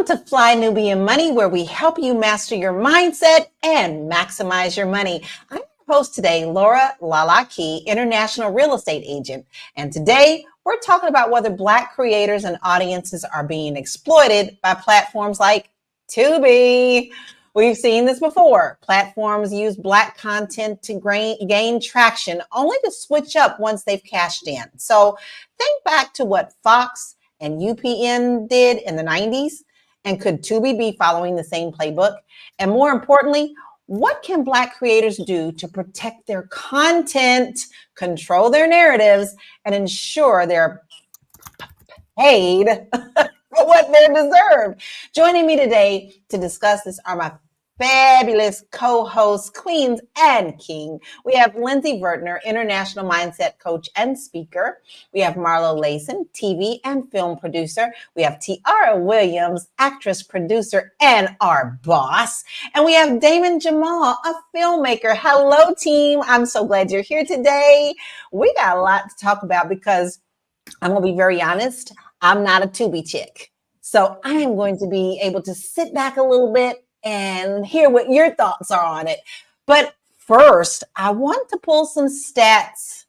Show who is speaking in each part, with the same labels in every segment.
Speaker 1: Welcome to Fly Nubian Money, where we help you master your mindset and maximize your money. I'm your host today, Laura Lalaki, international real estate agent. And today we're talking about whether Black creators and audiences are being exploited by platforms like Tubi. We've seen this before. Platforms use Black content to gain traction, only to switch up once they've cashed in. So think back to what Fox and UPN did in the 90s. And could Tubi be following the same playbook? And more importantly, what can Black creators do to protect their content, control their narratives, and ensure they're paid for what they deserve? Joining me today to discuss this are my fabulous co-hosts, queens and king. We have Lindsay Vertner, international mindset coach and speaker. We have Marlo Layson, TV and film producer. We have Tiara Williams, actress, producer, and our boss. And we have Damon Jamal, a filmmaker. Hello, team. I'm so glad you're here today. We got a lot to talk about because I'm going to be very honest. I'm not a Tubi chick. So I am going to be able to sit back a little bit and hear what your thoughts are on it. But first, I want to pull some stats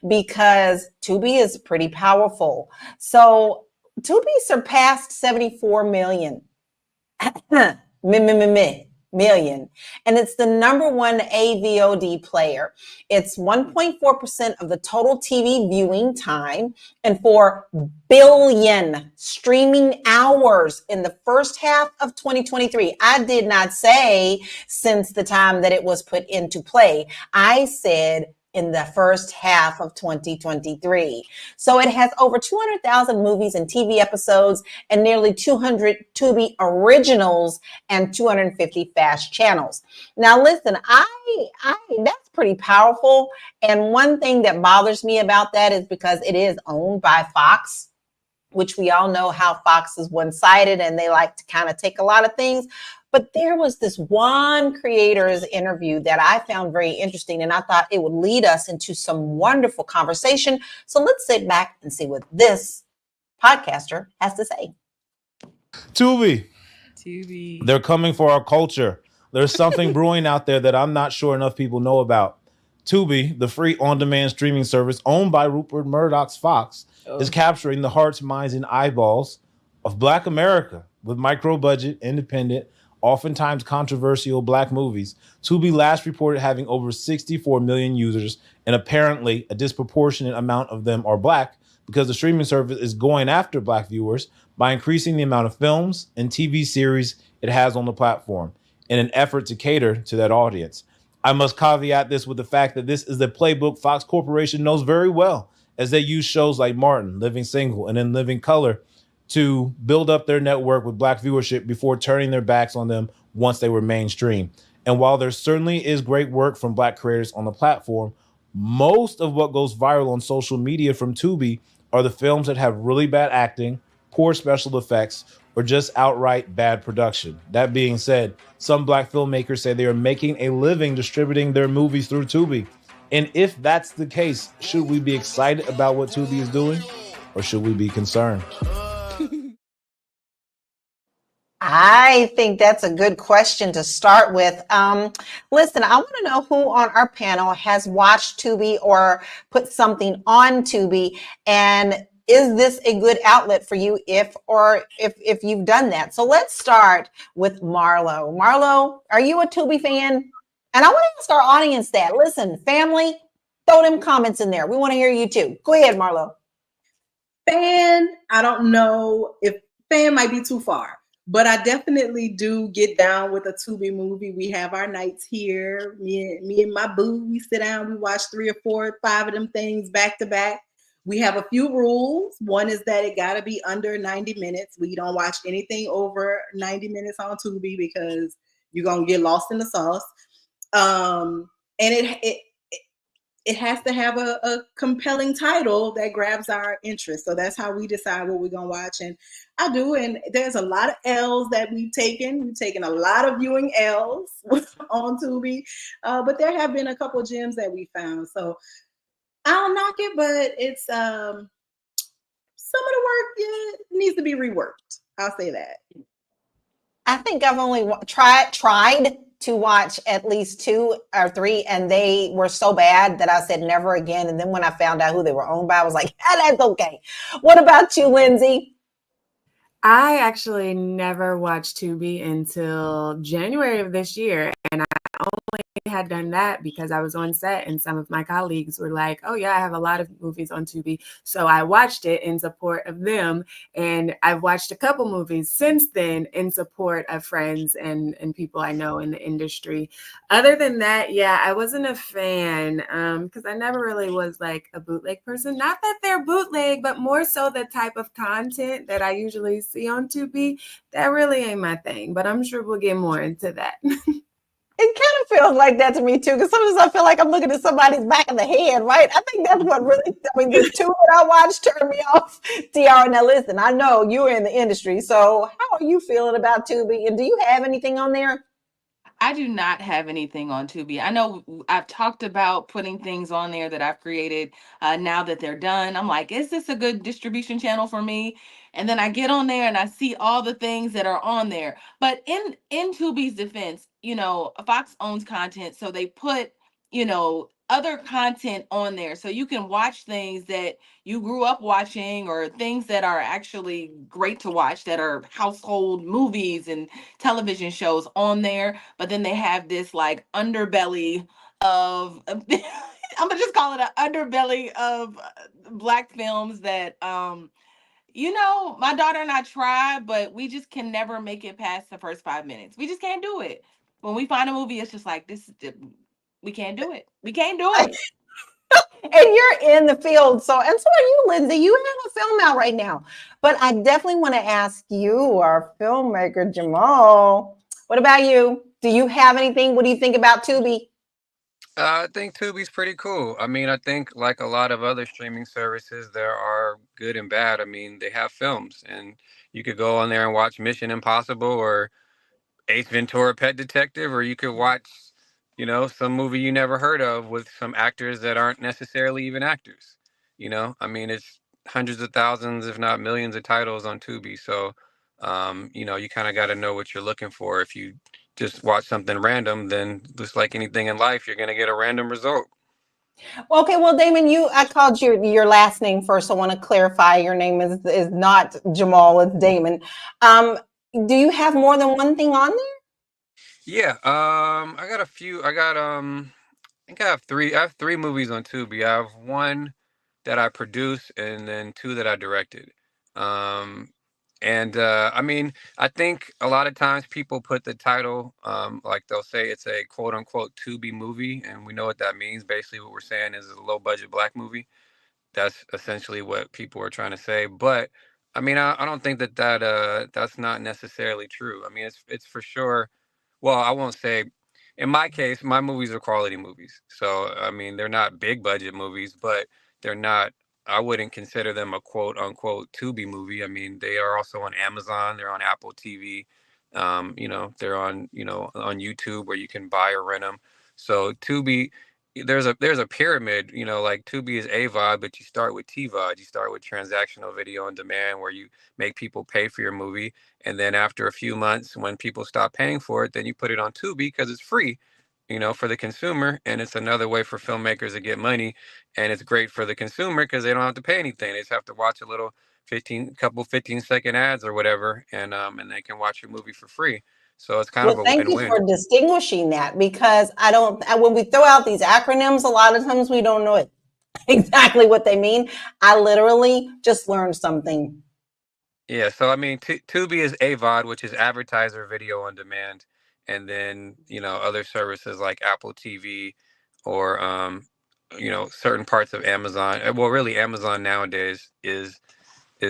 Speaker 1: because Tubi is pretty powerful. So Tubi surpassed 74 million. Million. And it's the number one AVOD player. It's 1.4% of the total TV viewing time and 4 billion streaming hours in the first half of 2023. I did not say since the time that it was put into play. I said in the first half of 2023. So it has over 200,000 movies and TV episodes and nearly 200 Tubi originals and 250 fast channels. Now listen, that's pretty powerful. And one thing that bothers me about that is because it is owned by Fox, which we all know how Fox is one-sided and they like to kind of take a lot of things. But there was this one creator's interview that I found very interesting, and I thought it would lead us into some wonderful conversation. So let's sit back and see what this podcaster has to say.
Speaker 2: Tubi. They're coming for our culture. There's something brewing out there that I'm not sure enough people know about. Tubi, the free on-demand streaming service owned by Rupert Murdoch's Fox, is capturing the hearts, minds, and eyeballs of Black America with micro-budget, independent, oftentimes controversial Black movies. Tubi last reported having over 64 million users, and apparently a disproportionate amount of them are Black because the streaming service is going after Black viewers by increasing the amount of films and TV series it has on the platform in an effort to cater to that audience. I must caveat this with the fact that this is the playbook Fox Corporation knows very well, as they use shows like Martin, Living Single, and then Living Color to build up their network with Black viewership before turning their backs on them once they were mainstream. And while there certainly is great work from Black creators on the platform, most of what goes viral on social media from Tubi are the films that have really bad acting, poor special effects, or just outright bad production. That being said, some Black filmmakers say they are making a living distributing their movies through Tubi. And if that's the case, should we be excited about what Tubi is doing, or should we be concerned?
Speaker 1: I think that's a good question to start with. Listen, I want to know who on our panel has watched Tubi or put something on Tubi, and is this a good outlet for you if you've done that? So let's start with Marlo. Marlo, are you a Tubi fan? And I want to ask our audience that. Listen, family, throw them comments in there. We want to hear you too. Go ahead, Marlo.
Speaker 3: Fan, I don't know if fan might be too far. But I definitely do get down with a Tubi movie. We have our nights here. Me and my boo, we sit down, we watch 3 or 4 or 5 of them things back to back. We have a few rules. One is that it got to be under 90 minutes. We don't watch anything over 90 minutes on Tubi because you're going to get lost in the sauce. And it has to have a compelling title that grabs our interest. So that's how we decide what we're going to watch. And I do. And there's a lot of L's that we've taken. We've taken a lot of viewing L's on Tubi. But there have been a couple of gems that we found. So I don't knock it, but it's some of the work needs to be reworked. I'll say that.
Speaker 1: I think I've only tried to watch at least 2 or 3, and they were so bad that I said never again. And then when I found out who they were owned by, I was like, that's okay. What about you, Lindsay?
Speaker 4: I actually never watched Tubi until January of this year, and I only had done that because I was on set and some of my colleagues were like, oh yeah, I have a lot of movies on Tubi. So I watched it in support of them. And I've watched a couple movies since then in support of friends and people I know in the industry. Other than that, yeah, I wasn't a fan because I never really was like a bootleg person. Not that they're bootleg, but more so the type of content that I usually see on Tubi. That really ain't my thing, but I'm sure we'll get more into that.
Speaker 1: It kind of feels like that to me too, because sometimes I feel like I'm looking at somebody's back of the head, right? I think that's what really, I mean, the 2 that I watched turned me off. TR, now listen, I know you're in the industry, so how are you feeling about Tubi? And do you have anything on there?
Speaker 5: I do not have anything on Tubi. I know I've talked about putting things on there that I've created. Now that they're done, I'm like, is this a good distribution channel for me? And then I get on there and I see all the things that are on there. But in Tubi's defense, Fox owns content, so they put other content on there, so you can watch things that you grew up watching or things that are actually great to watch, that are household movies and television shows on there. But then they have this like underbelly of I'm gonna just call it an underbelly of black films that my daughter and I try, but we just can never make it past the first 5 minutes. We just can't do it. When we find a movie, it's just like we can't do it. We can't do it.
Speaker 1: And you're in the field, so and so are you, Lindsay. You have a film out right now. But I definitely want to ask you, our filmmaker Jamal, what about you? Do you have anything? What do you think about Tubi?
Speaker 6: I think Tubi's pretty cool. I mean, I think like a lot of other streaming services, there are good and bad. I mean, they have films, and you could go on there and watch Mission Impossible or Ace Ventura: Pet Detective, or you could watch, some movie you never heard of with some actors that aren't necessarily even actors. I mean, it's hundreds of thousands, if not millions, of titles on Tubi. So, you kind of got to know what you're looking for. If you just watch something random, then just like anything in life, you're going to get a random result.
Speaker 1: Okay, well, Damon, I called your last name first. I want to clarify your name is not Jamal, it's Damon. Do you have more than one thing on there?
Speaker 6: Yeah, I got a few. I think I have three movies on Tubi. I have one that I produced and then two that I directed. Um, and I mean, I think a lot of times people put the title, like they'll say it's a quote unquote Tubi movie, and we know what that means. Basically, what we're saying is a low budget black movie. That's essentially what people are trying to say. But I mean, I don't think that's not necessarily true. I mean, it's for sure. Well, I won't say. In my case, my movies are quality movies. So I mean, they're not big budget movies, but they're not. I wouldn't consider them a quote unquote Tubi movie. I mean, they are also on Amazon. They're on Apple TV. They're on on YouTube where you can buy or rent them. So Tubi, there's a pyramid, like Tubi is AVOD, but you start with TVOD. You start with transactional video on demand, where you make people pay for your movie, and then after a few months, when people stop paying for it, then you put it on Tubi because it's free, for the consumer, and it's another way for filmmakers to get money, and it's great for the consumer because they don't have to pay anything. They just have to watch a little 15-second ads or whatever, and they can watch your movie for free. So it's kind of
Speaker 1: Well,
Speaker 6: a
Speaker 1: thank you
Speaker 6: win-win.
Speaker 1: for distinguishing that, because when we throw out these acronyms, a lot of times we don't know exactly what they mean. I literally just learned something.
Speaker 6: Yeah, so I mean, Tubi is AVOD, which is advertiser video on demand, and then other services like Apple TV or certain parts of Amazon. Well, really, Amazon nowadays is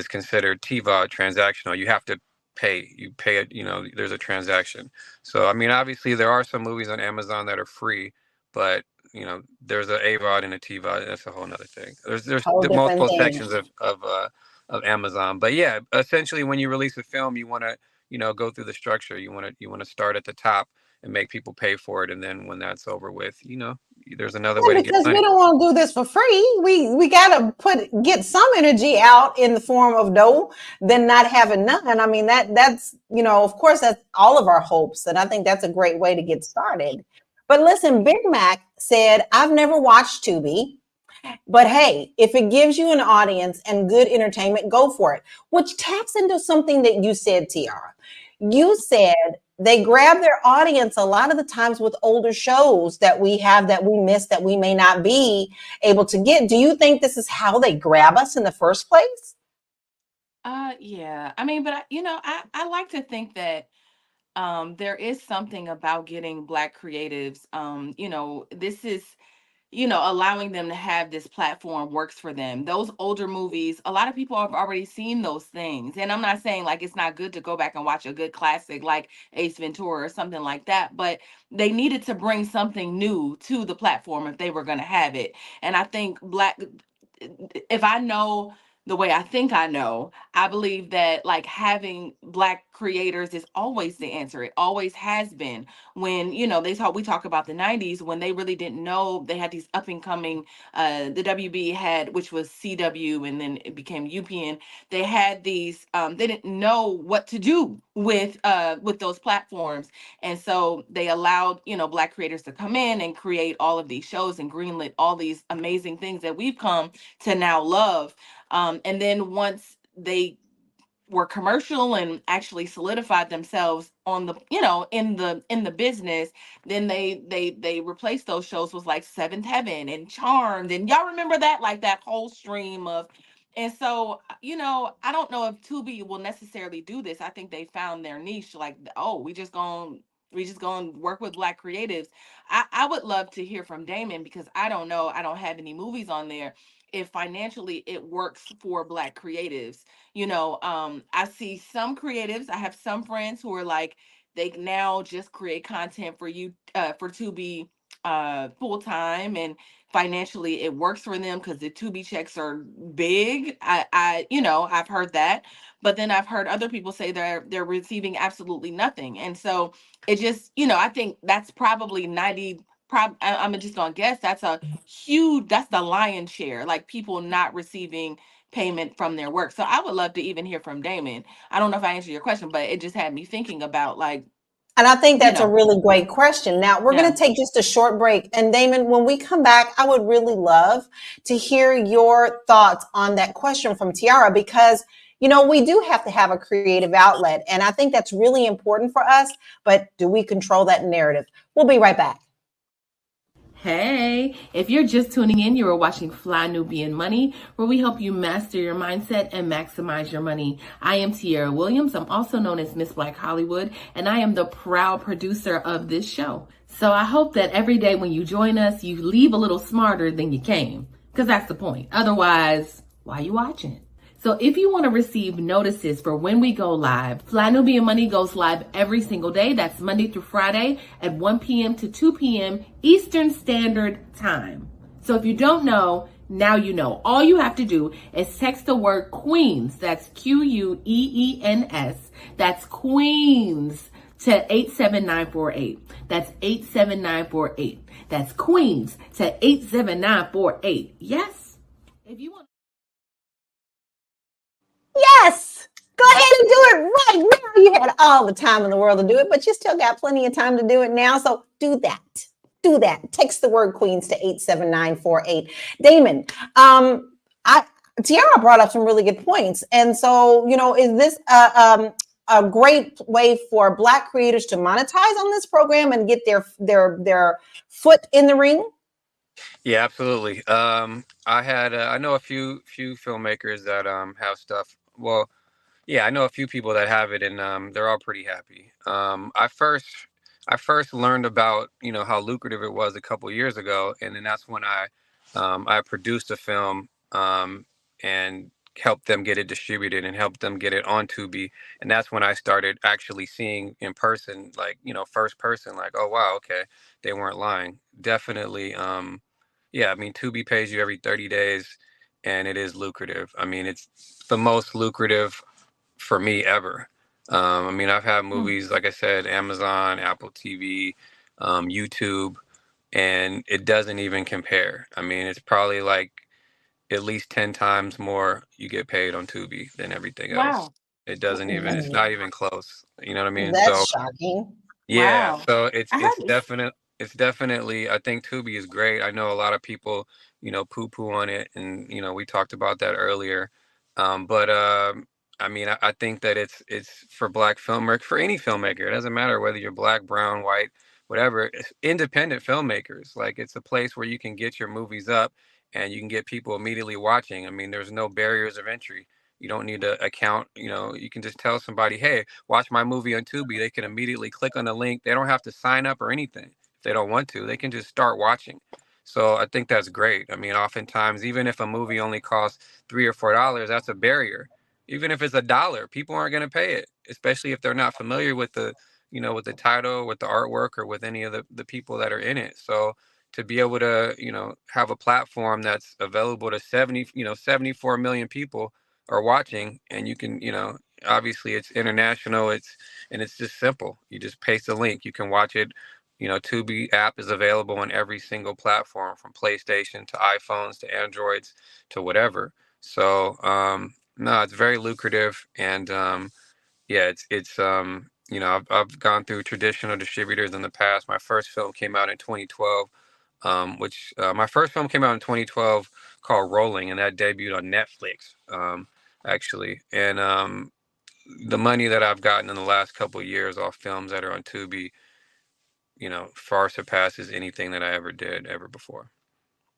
Speaker 6: considered TVOD, transactional. You have to pay. You pay it. There's a transaction. So I mean, obviously, there are some movies on Amazon that are free, but there's a AVOD and a TVOD. That's a whole nother thing. There's
Speaker 1: Whole different
Speaker 6: multiple
Speaker 1: thing.
Speaker 6: sections of Amazon. But yeah, essentially, when you release a film, you want to go through the structure. You want to start at the top and make people pay for it, and then when that's over with, there's another way to get
Speaker 1: because
Speaker 6: money.
Speaker 1: we don't want to do this for free. We gotta get some energy out in the form of dough than not having none. I mean that's of course that's all of our hopes, and I think that's a great way to get started. But listen, Big Mac said, I've never watched Tubi, but hey, if it gives you an audience and good entertainment, go for it. Which taps into something that you said, Tiara. You said they grab their audience a lot of the times with older shows that we have that we miss, that we may not be able to get. Do you think this is how they grab us in the first place?
Speaker 5: Yeah. I mean, but I like to think that there is something about getting Black creatives. This is allowing them to have this platform works for them. Those older movies, a lot of people have already seen those things. And I'm not saying like it's not good to go back and watch a good classic like Ace Ventura or something like that, but they needed to bring something new to the platform if they were going to have it. And I think if I know the way I think I know, I believe that like having Black creators is always the answer. It always has been. When we talk about the 90s when they really didn't know, they had these up and coming, the WB had, which was CW, and then it became UPN. They had these, they didn't know what to do with those platforms, and so they allowed Black creators to come in and create all of these shows and greenlit all these amazing things that we've come to now love. And then once they were commercial and actually solidified themselves on the in the business, then they replaced those shows with like Seventh Heaven and Charmed, and y'all remember that, like that whole stream of. And so I don't know if Tubi will necessarily do this. I think they found their niche, like, oh, we just gonna work with Black creatives. I would love to hear from Damon, because I don't know, I don't have any movies on there, if financially it works for Black creatives. I see some creatives, I have some friends who are like, they now just create content for you, for Tubi, full time, and financially it works for them because the Tubi checks are big. I've heard that, but then I've heard other people say they're receiving absolutely nothing. And so it just, I think that's probably 90, I'm just gonna guess that's that's the lion's share, like people not receiving payment from their work. So I would love to even hear from Damon. I don't know if I answered your question, but it just had me thinking about, like,
Speaker 1: And I think that's a really great question. Now, we're going to take just a short break. And Damon, when we come back, I would really love to hear your thoughts on that question from Tiara, because, we do have to have a creative outlet. And I think that's really important for us. But do we control that narrative? We'll be right back.
Speaker 5: Hey, if you're just tuning in, you are watching Fly Nubian Money, where we help you master your mindset and maximize your money. I am Tiara Williams. I'm also known as Miss Black Hollywood, and I am the proud producer of this show. So I hope that every day when you join us, you leave a little smarter than you came, because that's the point. Otherwise, why are you watching? So if you want to receive notices for when we go live, Fly Nubian Money goes live every single day. That's Monday through Friday at 1 p.m. to 2 p.m. Eastern Standard Time. So if you don't know, now you know. All you have to do is text the word Queens, that's Queens, that's Queens, to 87948. That's 87948. That's Queens to 87948. Yes? If you want.
Speaker 1: Yes, go ahead and do it right now. You had all the time in the world to do it, but you still got plenty of time to do it now. So do that. Do that. Text the word Queens to 87948. Damon, Tiara brought up some really good points. And so, is this a great way for Black creators to monetize on this program and get their foot in the ring?
Speaker 6: Yeah, absolutely. I know a few filmmakers that have stuff. Well, yeah, I know a few people that have it, and they're all pretty happy. I first learned about how lucrative it was a couple years ago, and then that's when I produced a film, and helped them get it distributed and helped them get it on Tubi, and that's when I started actually seeing in person, like first person, like, oh wow, okay, they weren't lying. Definitely, yeah. I mean, Tubi pays you every 30 days, and it is lucrative. I mean, it's the most lucrative for me ever. I mean, I've had movies, like I said, Amazon, Apple TV, YouTube, and it doesn't even compare. I mean, it's probably like at least 10 times more you get paid on Tubi than everything else.
Speaker 5: Wow.
Speaker 6: It doesn't even, it's not even close. You know what I mean?
Speaker 1: That's
Speaker 6: So
Speaker 1: shocking.
Speaker 6: yeah,
Speaker 5: Wow.
Speaker 6: so
Speaker 5: I heard
Speaker 6: it's definitely, I think Tubi is great. I know a lot of people, poo-poo on it, and we talked about that earlier. But I mean, I think that it's for black filmmaker, for any filmmaker. It doesn't matter whether you're black, brown, white, whatever. Independent filmmakers, like, it's a place where you can get your movies up and you can get people immediately watching. I mean, there's no barriers of entry. You don't need to account, you can just tell somebody, hey, watch my movie on Tubi. They can immediately click on the link. They don't have to sign up or anything if they don't want to. They can just start watching. So I think that's great. I mean, oftentimes, even if a movie only costs $3 or $4, that's a barrier. Even if it's $1, people aren't going to pay it, especially if they're not familiar with with the title, with the artwork, or with any of the people that are in it. So to be able to, have a platform that's available to 74 million people are watching, and you can, obviously it's international, it's just simple. You just paste a link, you can watch it. Tubi app is available on every single platform, from PlayStation to iPhones to Androids to whatever. So no, it's very lucrative. And yeah, I've gone through traditional distributors in the past. My first film came out in 2012, which my first film came out in 2012 called Rolling, and that debuted on Netflix, actually. And the money that I've gotten in the last couple of years off films that are on Tubi, far surpasses anything that I ever did ever before.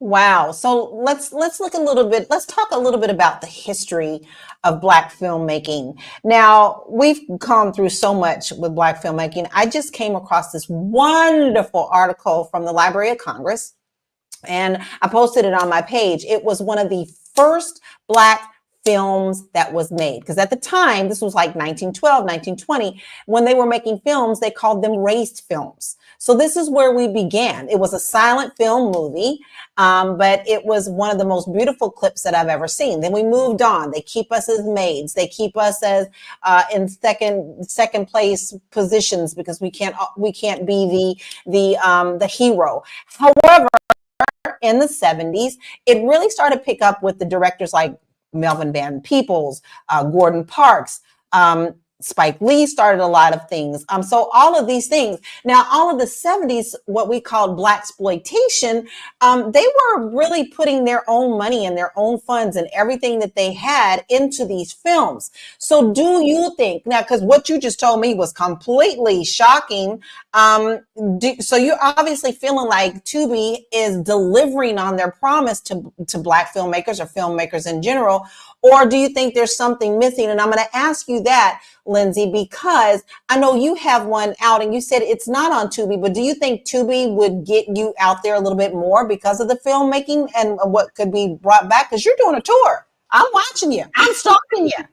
Speaker 1: Wow. So let's look a little bit. Let's talk a little bit about the history of Black filmmaking. Now, we've gone through so much with Black filmmaking. I just came across this wonderful article from the Library of Congress, and I posted it on my page. It was one of the first Black films that was made, because at the time, this was like 1912, 1920, when they were making films, they called them raised films. So this is where we began. It was a silent film movie, but it was one of the most beautiful clips that I've ever seen. Then we moved on. They keep us as maids. They keep us as in second place positions, because we can't be the hero. However, in the 70s, it really started to pick up with the directors like Melvin Van Peebles, Gordon Parks, Spike Lee started a lot of things. So all of these things. Now, all of the 70s, what we called blaxploitation, they were really putting their own money and their own funds and everything that they had into these films. So do you think, now, because what you just told me was completely shocking, so you're obviously feeling like Tubi is delivering on their promise to Black filmmakers or filmmakers in general, or do you think there's something missing? And I'm going to ask you that, Lindsay, because I know you have one out and you said it's not on Tubi, but do you think Tubi would get you out there a little bit more because of the filmmaking and what could be brought back? Because you're doing a tour. I'm watching you. I'm stalking you.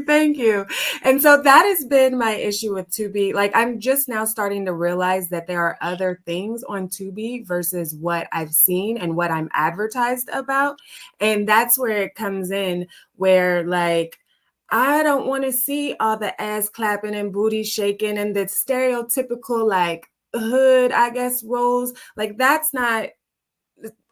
Speaker 4: Thank you. And so that has been my issue with Tubi. Like, I'm just now starting to realize that there are other things on Tubi versus what I've seen and what I'm advertised about. And that's where it comes in, where, like, I don't want to see all the ass clapping and booty shaking and the stereotypical, like, hood, I guess, roles. Like, that's not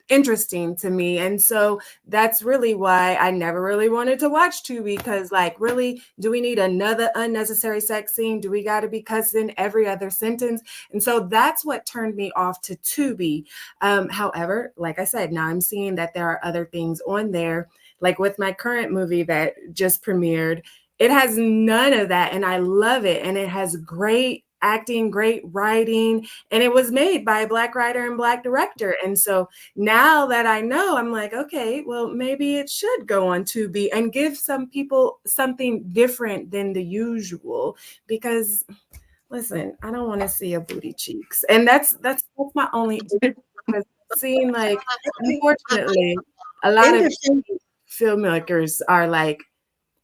Speaker 4: interesting to me. And so that's really why I never really wanted to watch Tubi, because, like, really, do we need another unnecessary sex scene? Do we got to be cussing every other sentence? And so that's what turned me off to Tubi. However, like I said, now I'm seeing that there are other things on there, like with my current movie that just premiered. It has none of that, and I love it. And it has great acting, great writing, and it was made by a Black writer and Black director. And so now that I know, I'm like, okay, well, maybe it should go on Tubi and give some people something different than the usual. Because, listen, I don't want to see a booty cheeks, and that's my only. Because seeing, like, unfortunately, a lot of filmmakers are like,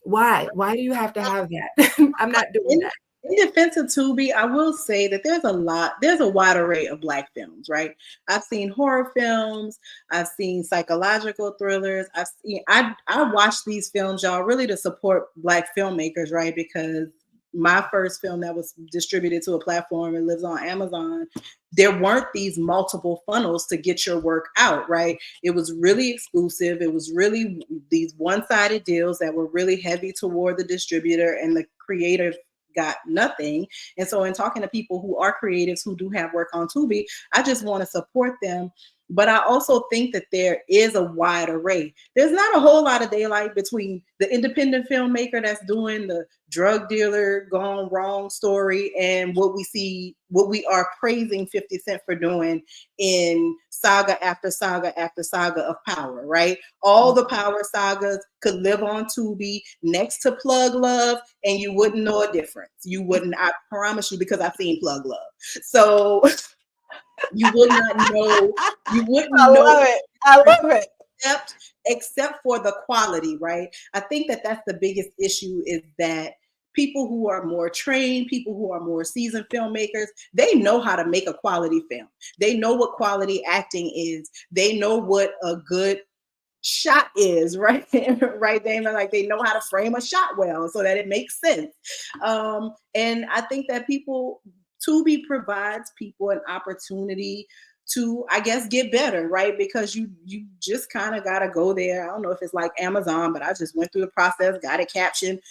Speaker 4: why do you have to have that? I'm not doing that.
Speaker 3: In defense of Tubi, I will say that there's a wide array of Black films, right? I've seen horror films, I've seen psychological thrillers, I watch these films, y'all, really to support Black filmmakers, right? Because my first film that was distributed to a platform and lives on Amazon, there weren't these multiple funnels to get your work out, right? It was really exclusive. It was really these one-sided deals that were really heavy toward the distributor, and the creative got nothing. And so in talking to people who are creatives who do have work on Tubi, I just want to support them. But I also think that there is a wide array. There's not a whole lot of daylight between the independent filmmaker that's doing the drug dealer gone wrong story and what we are praising 50 Cent for doing in saga after saga after saga of power, right? All the power sagas could live on Tubi next to Plug Love, and you wouldn't know a difference. You wouldn't, I promise you, because I've seen Plug Love. So you would not know. You wouldn't
Speaker 1: I
Speaker 3: know.
Speaker 1: love it. I love it.
Speaker 3: Except for the quality, right? I think that that's the biggest issue, is that people who are more trained, people who are more seasoned filmmakers, they know how to make a quality film. They know what quality acting is. They know what a good shot is, right? Right, Damon? Like, they know how to frame a shot well so that it makes sense. And I think that Tubi provides people an opportunity to, I guess, get better, right? Because you just kind of got to go there. I don't know if it's like Amazon, but I just went through the process, got it captioned,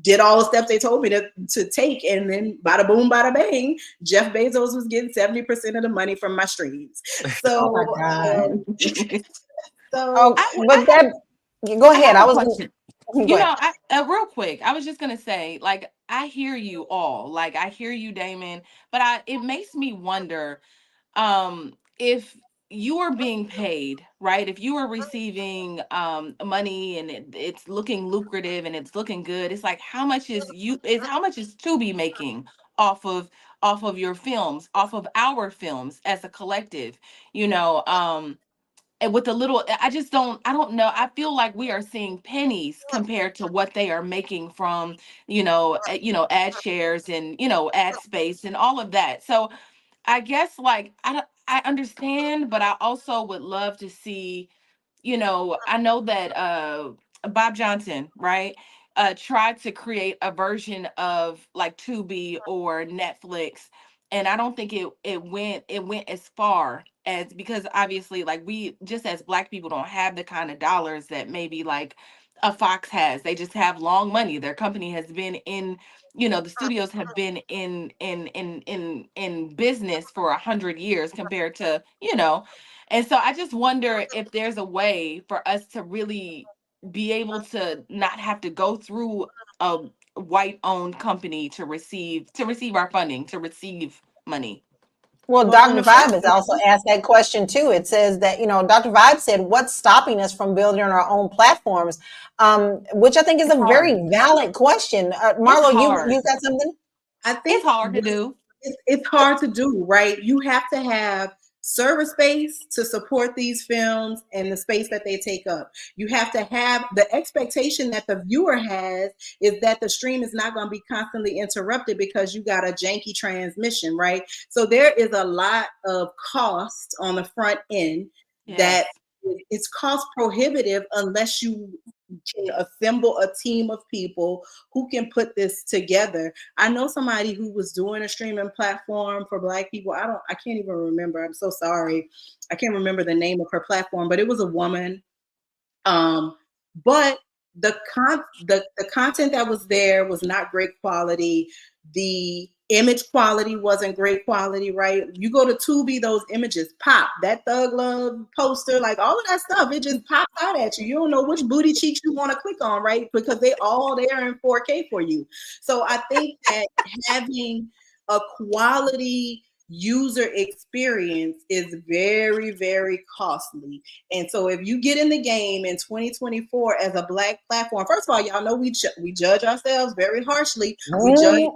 Speaker 3: did all the steps they told me to take, and then bada boom, bada bang, Jeff Bezos was getting 70% of the money from my streams. So,
Speaker 1: Oh my God.
Speaker 3: so
Speaker 1: but that, go ahead.
Speaker 5: I have a question.
Speaker 1: Go
Speaker 5: You
Speaker 1: ahead.
Speaker 5: know, real quick, I was just gonna say, like, I hear you all, like, I hear you, Damon, but it makes me wonder, if you are being paid, right? If you are receiving money and it's looking lucrative and it's looking good, it's like, how much is Tubi making off of your films, off of our films as a collective, you know? And with a little, I don't know, I feel like we are seeing pennies compared to what they are making from, ad shares and, ad space and all of that. So I guess, like, I understand, but I also would love to see, I know that Bob Johnson, right, tried to create a version of like Tubi or Netflix, and I don't think it went as far as, because obviously, like, we just as Black people don't have the kind of dollars that maybe like a Fox has. They just have long money. Their company has been in, the studios have been in business for 100 years compared to, and so I just wonder if there's a way for us to really be able to not have to go through a white owned company to receive our funding, to receive money.
Speaker 1: Well,
Speaker 3: Well, in
Speaker 1: Dr.
Speaker 3: the
Speaker 1: Vibe
Speaker 3: first
Speaker 1: has also asked that question too. It says that, Dr. Vibe said, what's stopping us from building our own platforms? Which I think is
Speaker 5: It's
Speaker 1: a
Speaker 5: hard.
Speaker 1: very valid question.
Speaker 5: It's
Speaker 1: Marlo,
Speaker 5: hard.
Speaker 1: you got something?
Speaker 3: I
Speaker 5: It's
Speaker 3: think
Speaker 5: hard to do.
Speaker 3: it's hard to do, right? You have to have server space to support these films and the space that they take up. You have to have the expectation that the viewer has, is that the stream is not going to be constantly interrupted because you got a janky transmission, right? So there is a lot of cost on the front end that
Speaker 5: Yes.
Speaker 3: it's cost prohibitive unless you can assemble a team of people who can put this together. I know somebody who was doing a streaming platform for Black people. I can't even remember. I'm so sorry. I can't remember the name of her platform, but it was a woman. But the content that was there was not great quality. The image quality wasn't great quality, right? You go to Tubi, those images pop. That Thug Love poster, like all of that stuff, it just pops out at you. You don't know which booty cheeks you want to click on, right? Because they all there in 4K for you. So I think that having a quality user experience is very, very costly. And so if you get in the game in 2024 as a Black platform, first of all, y'all know we judge ourselves very harshly. We judge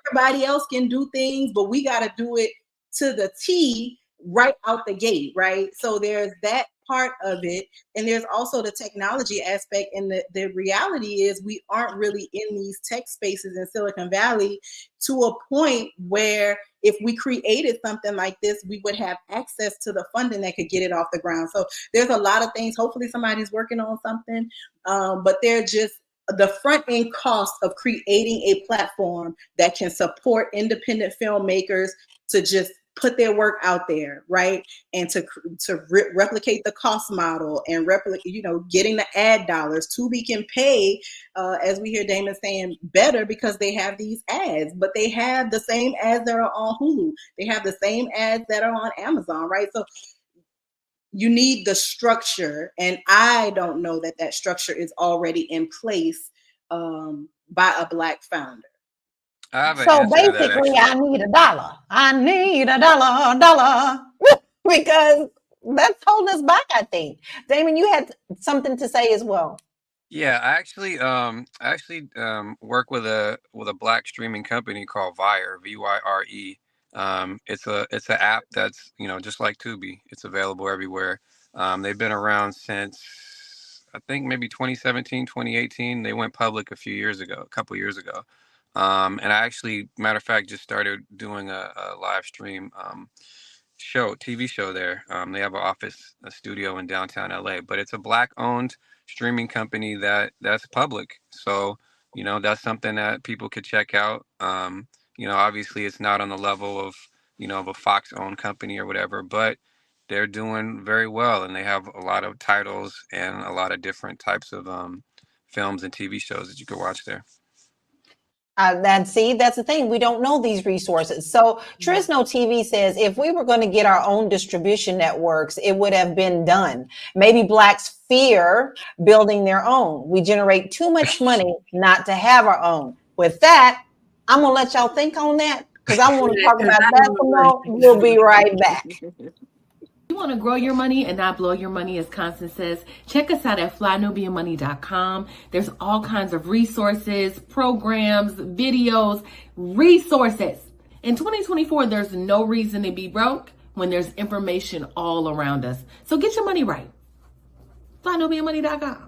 Speaker 3: everybody else can do things, but we got to do it to the T right out the gate, right? So there's that part of it. And there's also the technology aspect. And the reality is we aren't really in these tech spaces in Silicon Valley to a point where if we created something like this, we would have access to the funding that could get it off the ground. So there's a lot of things. Hopefully somebody's working on something, but they're just the front end cost of creating a platform that can support independent filmmakers to just put their work out there, right? And to replicate the cost model and getting the ad dollars. Tubi can pay, as we hear Damon saying, better because they have these ads, but they have the same ads that are on Hulu. They have the same ads that are on Amazon, right? So you need the structure, and I don't know that structure is already in place by a Black founder.
Speaker 6: I have an
Speaker 1: So
Speaker 6: answer to that,
Speaker 1: basically,
Speaker 6: actually.
Speaker 1: I need $1. I need $1, because that's holding us back, I think. Damon, you had something to say as well.
Speaker 6: Yeah, I actually work with a Black streaming company called Vyre, VYRE. It's an app that's, just like Tubi. It's available everywhere. They've been around since, I think, maybe 2017, 2018. They went public a couple years ago. And I actually, matter of fact, just started doing a live stream TV show there. They have a studio in downtown LA, but it's a Black owned streaming company that's public. So, that's something that people could check out. Obviously it's not on the level of, of a Fox owned company or whatever, but they're doing very well, and they have a lot of titles and a lot of different types of films and TV shows that you could watch there.
Speaker 1: That's the thing. We don't know these resources. So Trisno TV says if we were going to get our own distribution networks, it would have been done. Maybe Blacks fear building their own. We generate too much money not to have our own. With that, I'm going to let y'all think on that, because I want to talk about that some more. We'll be right back.
Speaker 7: You want to grow your money and not blow your money, as Constance says, check us out at flynubianmoney.com. There's all kinds of resources, programs, videos, resources. In 2024, there's no reason to be broke when there's information all around us. So get your money right. flynubianmoney.com.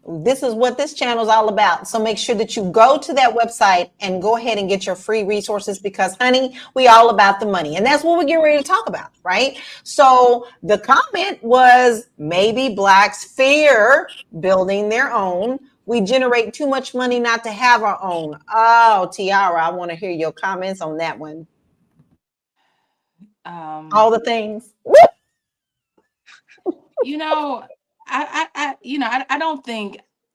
Speaker 1: This is what this channel is all about. So make sure that you go to that website and go ahead and get your free resources, because, honey, we all about the money. And that's what we're getting ready to talk about, right? So the comment was, maybe Blacks fear building their own. We generate too much money not to have our own. Oh, Tiara, I want to hear your comments on that one. All the things.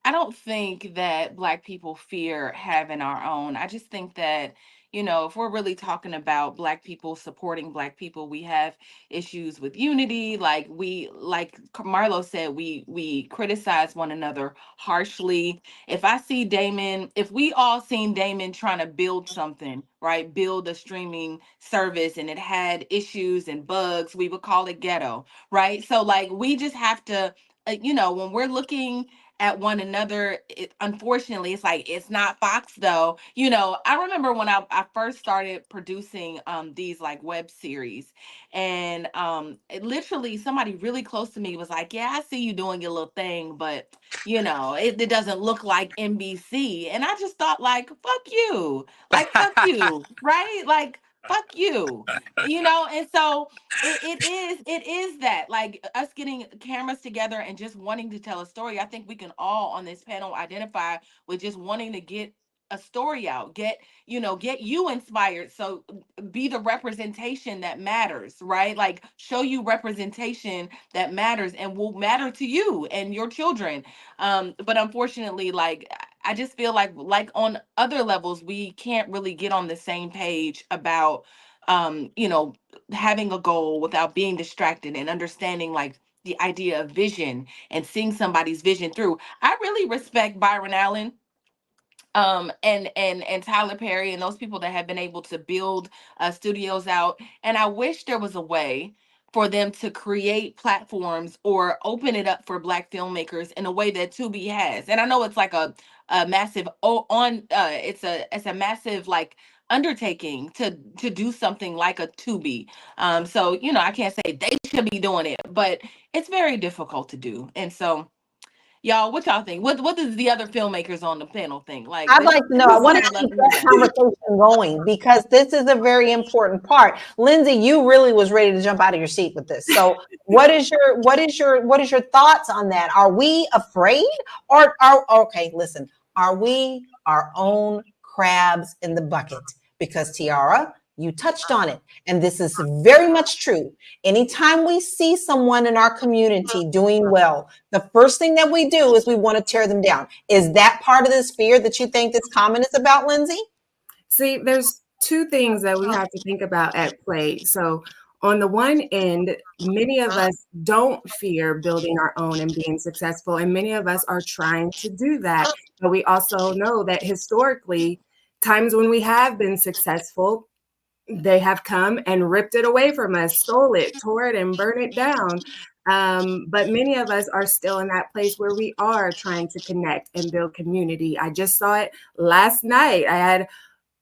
Speaker 5: I don't think that Black people fear having our own. I just think that, if we're really talking about Black people supporting Black people, we have issues with unity. Like Marlo said, we criticize one another harshly. If we all seen Damon trying to build something, right? Build a streaming service, and it had issues and bugs, we would call it ghetto, right? So we just have to, when we're looking at one another, unfortunately, it's not Fox though. I remember when I first started producing these web series, and literally somebody really close to me was like, yeah, I see you doing your little thing, but it doesn't look like NBC. And I just thought, fuck you, fuck you, right? Fuck you, and so it is that, us getting cameras together and just wanting to tell a story. I think we can all on this panel identify with just wanting to get a story out, get you inspired. So be the representation that matters, right? Show you representation that matters and will matter to you and your children. But unfortunately, I just feel like on other levels, we can't really get on the same page about having a goal without being distracted, and understanding the idea of vision and seeing somebody's vision through. I really respect Byron Allen and Tyler Perry and those people that have been able to build studios out. And I wish there was a way for them to create platforms or open it up for Black filmmakers in a way that Tubi has. And I know it's a massive it's a massive undertaking to do something like a Tubi. So I can't say they should be doing it, but it's very difficult to do. And so Y'all, what y'all think? What does the other filmmakers on the panel think? Like,
Speaker 1: I'd like to know. I want to
Speaker 5: I'd love
Speaker 1: keep
Speaker 5: to hear
Speaker 1: that
Speaker 5: that.
Speaker 1: conversation going because this is a very important part. Lindsay, you really was ready to jump out of your seat with this. So, what is your thoughts on that? Are we afraid, or okay? Listen, are we our own crabs in the bucket? Because Tiara, you touched on it, and this is very much true. Anytime we see someone in our community doing well, the first thing that we do is we want to tear them down. Is that part of this fear that you think this comment is about, Lindsay?
Speaker 4: See, there's two things that we have to think about at play. So on the one end, many of us don't fear building our own and being successful, and many of us are trying to do that. But we also know that historically, times when we have been successful, they have come and ripped it away from us, stole it, tore it, and burned it down. But many of us are still in that place where we are trying to connect and build community. I just saw it last night. I had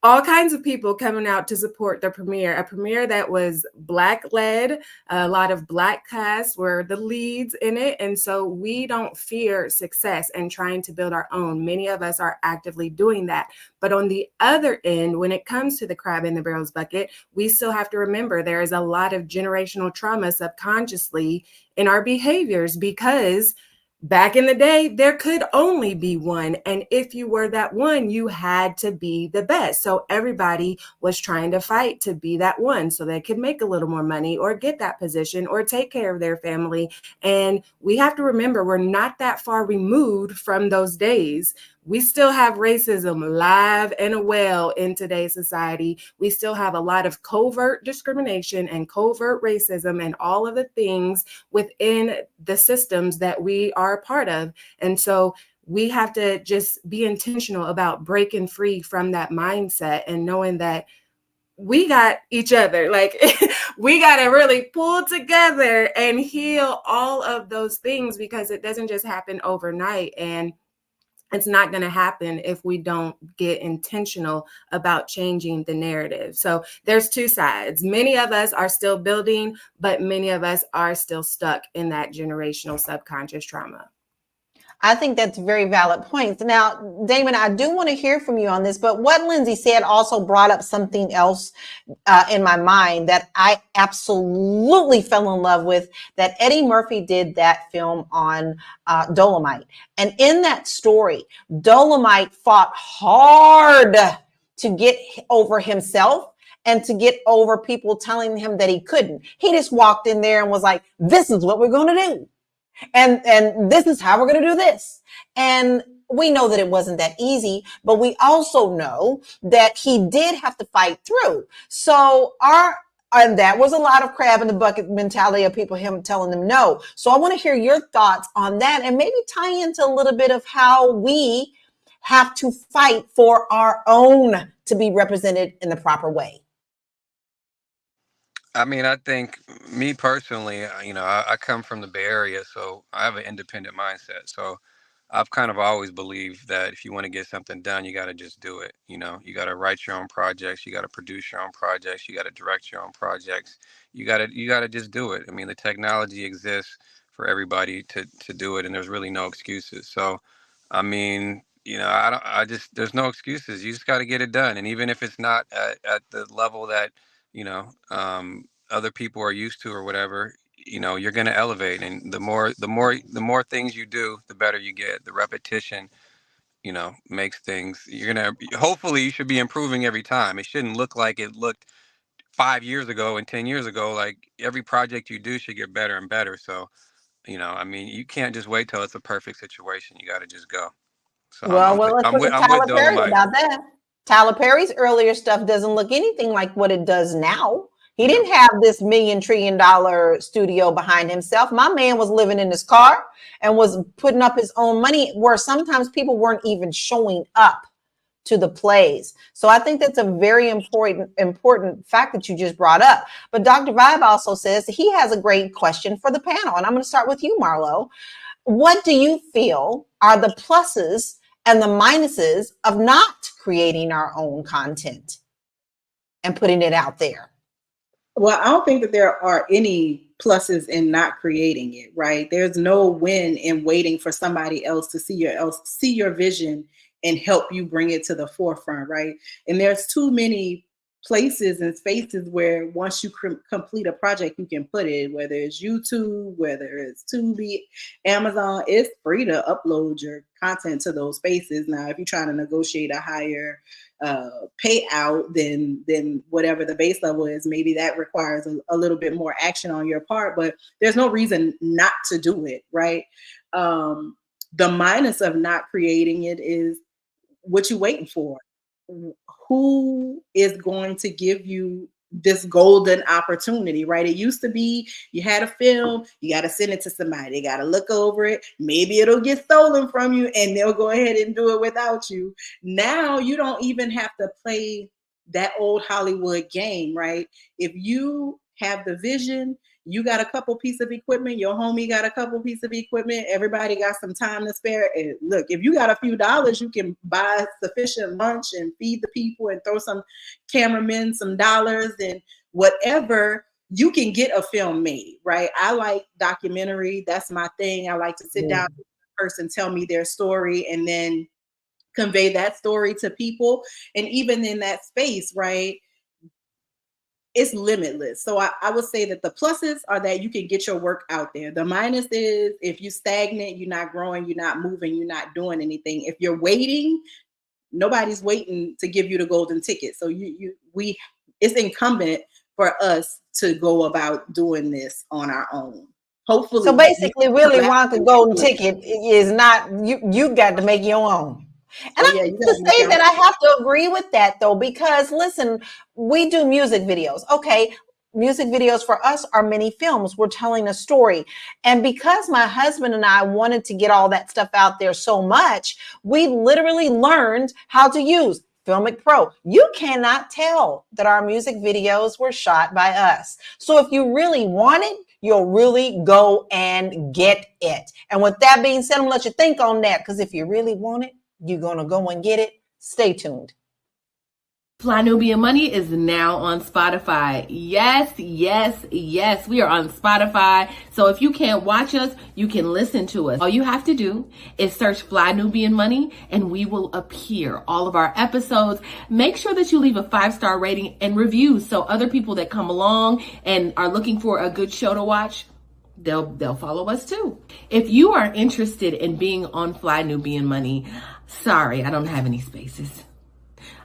Speaker 4: all kinds of people coming out to support the premiere, a premiere that was Black led. A lot of Black casts were the leads in it. And so we don't fear success and trying to build our own. Many of us are actively doing that. But on the other end, when it comes to the crab in the barrels bucket, we still have to remember there is a lot of generational trauma subconsciously in our behaviors, because back in the day, there could only be one. And if you were that one, you had to be the best. So everybody was trying to fight to be that one so they could make a little more money or get that position or take care of their family. And we have to remember, we're not that far removed from those days. We still have racism alive and well in today's society. We still have a lot of covert discrimination and covert racism and all of the things within the systems that we are a part of. And so we have to just be intentional about breaking free from that mindset and knowing that we got each other. Like we got to really pull together and heal all of those things, because it doesn't just happen overnight. And it's not going to happen if we don't get intentional about changing the narrative. So there's two sides. Many of us are still building, but many of us are still stuck in that generational subconscious trauma.
Speaker 1: I think that's very valid points. Now, Damon, I do want to hear from you on this, but what Lindsay said also brought up something else in my mind that I absolutely fell in love with, that Eddie Murphy did that film on Dolomite. And in that story, Dolomite fought hard to get over himself and to get over people telling him that he couldn't. He just walked in there and was like, this is what we're going to do. And this is how we're going to do this. And we know that it wasn't that easy, but we also know that he did have to fight through. So and that was a lot of crab in the bucket mentality of people, him telling them no. So I want to hear your thoughts on that and maybe tie into a little bit of how we have to fight for our own to be represented in the proper way.
Speaker 6: I mean, I think me personally, I come from the Bay Area, so I have an independent mindset. So I've kind of always believed that if you want to get something done, you got to just do it. You got to write your own projects, you got to produce your own projects, you got to direct your own projects. You got to just do it. I mean, the technology exists for everybody to do it, and there's really no excuses. So, I mean, there's no excuses. You just got to get it done. And even if it's not at the level that, other people are used to or whatever, you're going to elevate. And the more things you do, the better you get. The repetition, makes things, hopefully you should be improving every time. It shouldn't look like it looked 5 years ago and 10 years ago. Like every project you do should get better and better. So, I mean, you can't just wait till it's a perfect situation. You got to just go. So
Speaker 1: Well, let's look at
Speaker 6: I'm with
Speaker 1: Tyler Perry
Speaker 6: Dolomite.
Speaker 1: about that. Tyler Perry's earlier stuff doesn't look anything like what it does now. He didn't have this $1 million trillion studio behind himself. My man was living in his car and was putting up his own money, where sometimes people weren't even showing up to the plays. So I think that's a very important fact that you just brought up. But Dr. Vibe also says he has a great question for the panel. And I'm going to start with you, Marlo. What do you feel are the pluses and the minuses of not creating our own content and putting it out there?
Speaker 3: Well, I don't think that there are any pluses in not creating it, right? There's no win in waiting for somebody else to see your vision and help you bring it to the forefront, right? And there's too many places and spaces where once you complete a project, you can put it, whether it's YouTube, whether it's Tubi, Amazon, it's free to upload your content to those spaces. Now, if you're trying to negotiate a higher payout than whatever the base level is, maybe that requires a little bit more action on your part, but there's no reason not to do it, right? The minus of not creating it is what you waiting for. Who is going to give you this golden opportunity, right? It used to be you had a film, you got to send it to somebody, they got to look over it, maybe it'll get stolen from you and they'll go ahead and do it without you. Now you don't even have to play that old Hollywood game, right? If you have the vision, you got a couple pieces of equipment, your homie got a couple pieces of equipment, everybody got some time to spare. And look, if you got a few dollars, you can buy sufficient lunch and feed the people and throw some cameramen some dollars and whatever, you can get a film made, right? I like documentary. That's my thing. I like to sit down with a person, tell me their story, and then convey that story to people. And even in that space, right, it's limitless. So I would say that the pluses are that you can get your work out there. The minus is if you stagnant, you're not growing, you're not moving, you're not doing anything. If you're waiting, nobody's waiting to give you the golden ticket. So it's incumbent for us to go about doing this on our own. Hopefully.
Speaker 1: So basically, Willy Wonka golden ticket is not, you got to make your own. And I have to say that I have to agree with that, though, because listen, we do music videos. Okay, music videos for us are mini films. We're telling a story. And because my husband and I wanted to get all that stuff out there so much, we literally learned how to use Filmic Pro. You cannot tell that our music videos were shot by us. So if you really want it, you'll really go and get it. And with that being said, I'm gonna let you think on that, because if you really want it, you're going to go and get it. Stay tuned.
Speaker 7: Fly Nubian Money is now on Spotify. Yes, yes, yes. We are on Spotify. So if you can't watch us, you can listen to us. All you have to do is search Fly Nubian Money and we will appear. All of our episodes. Make sure that you leave a 5-star rating and review so other people that come along and are looking for a good show to watch, they'll follow us too. If you are interested in being on Fly Nubian Money, sorry, I don't have any spaces.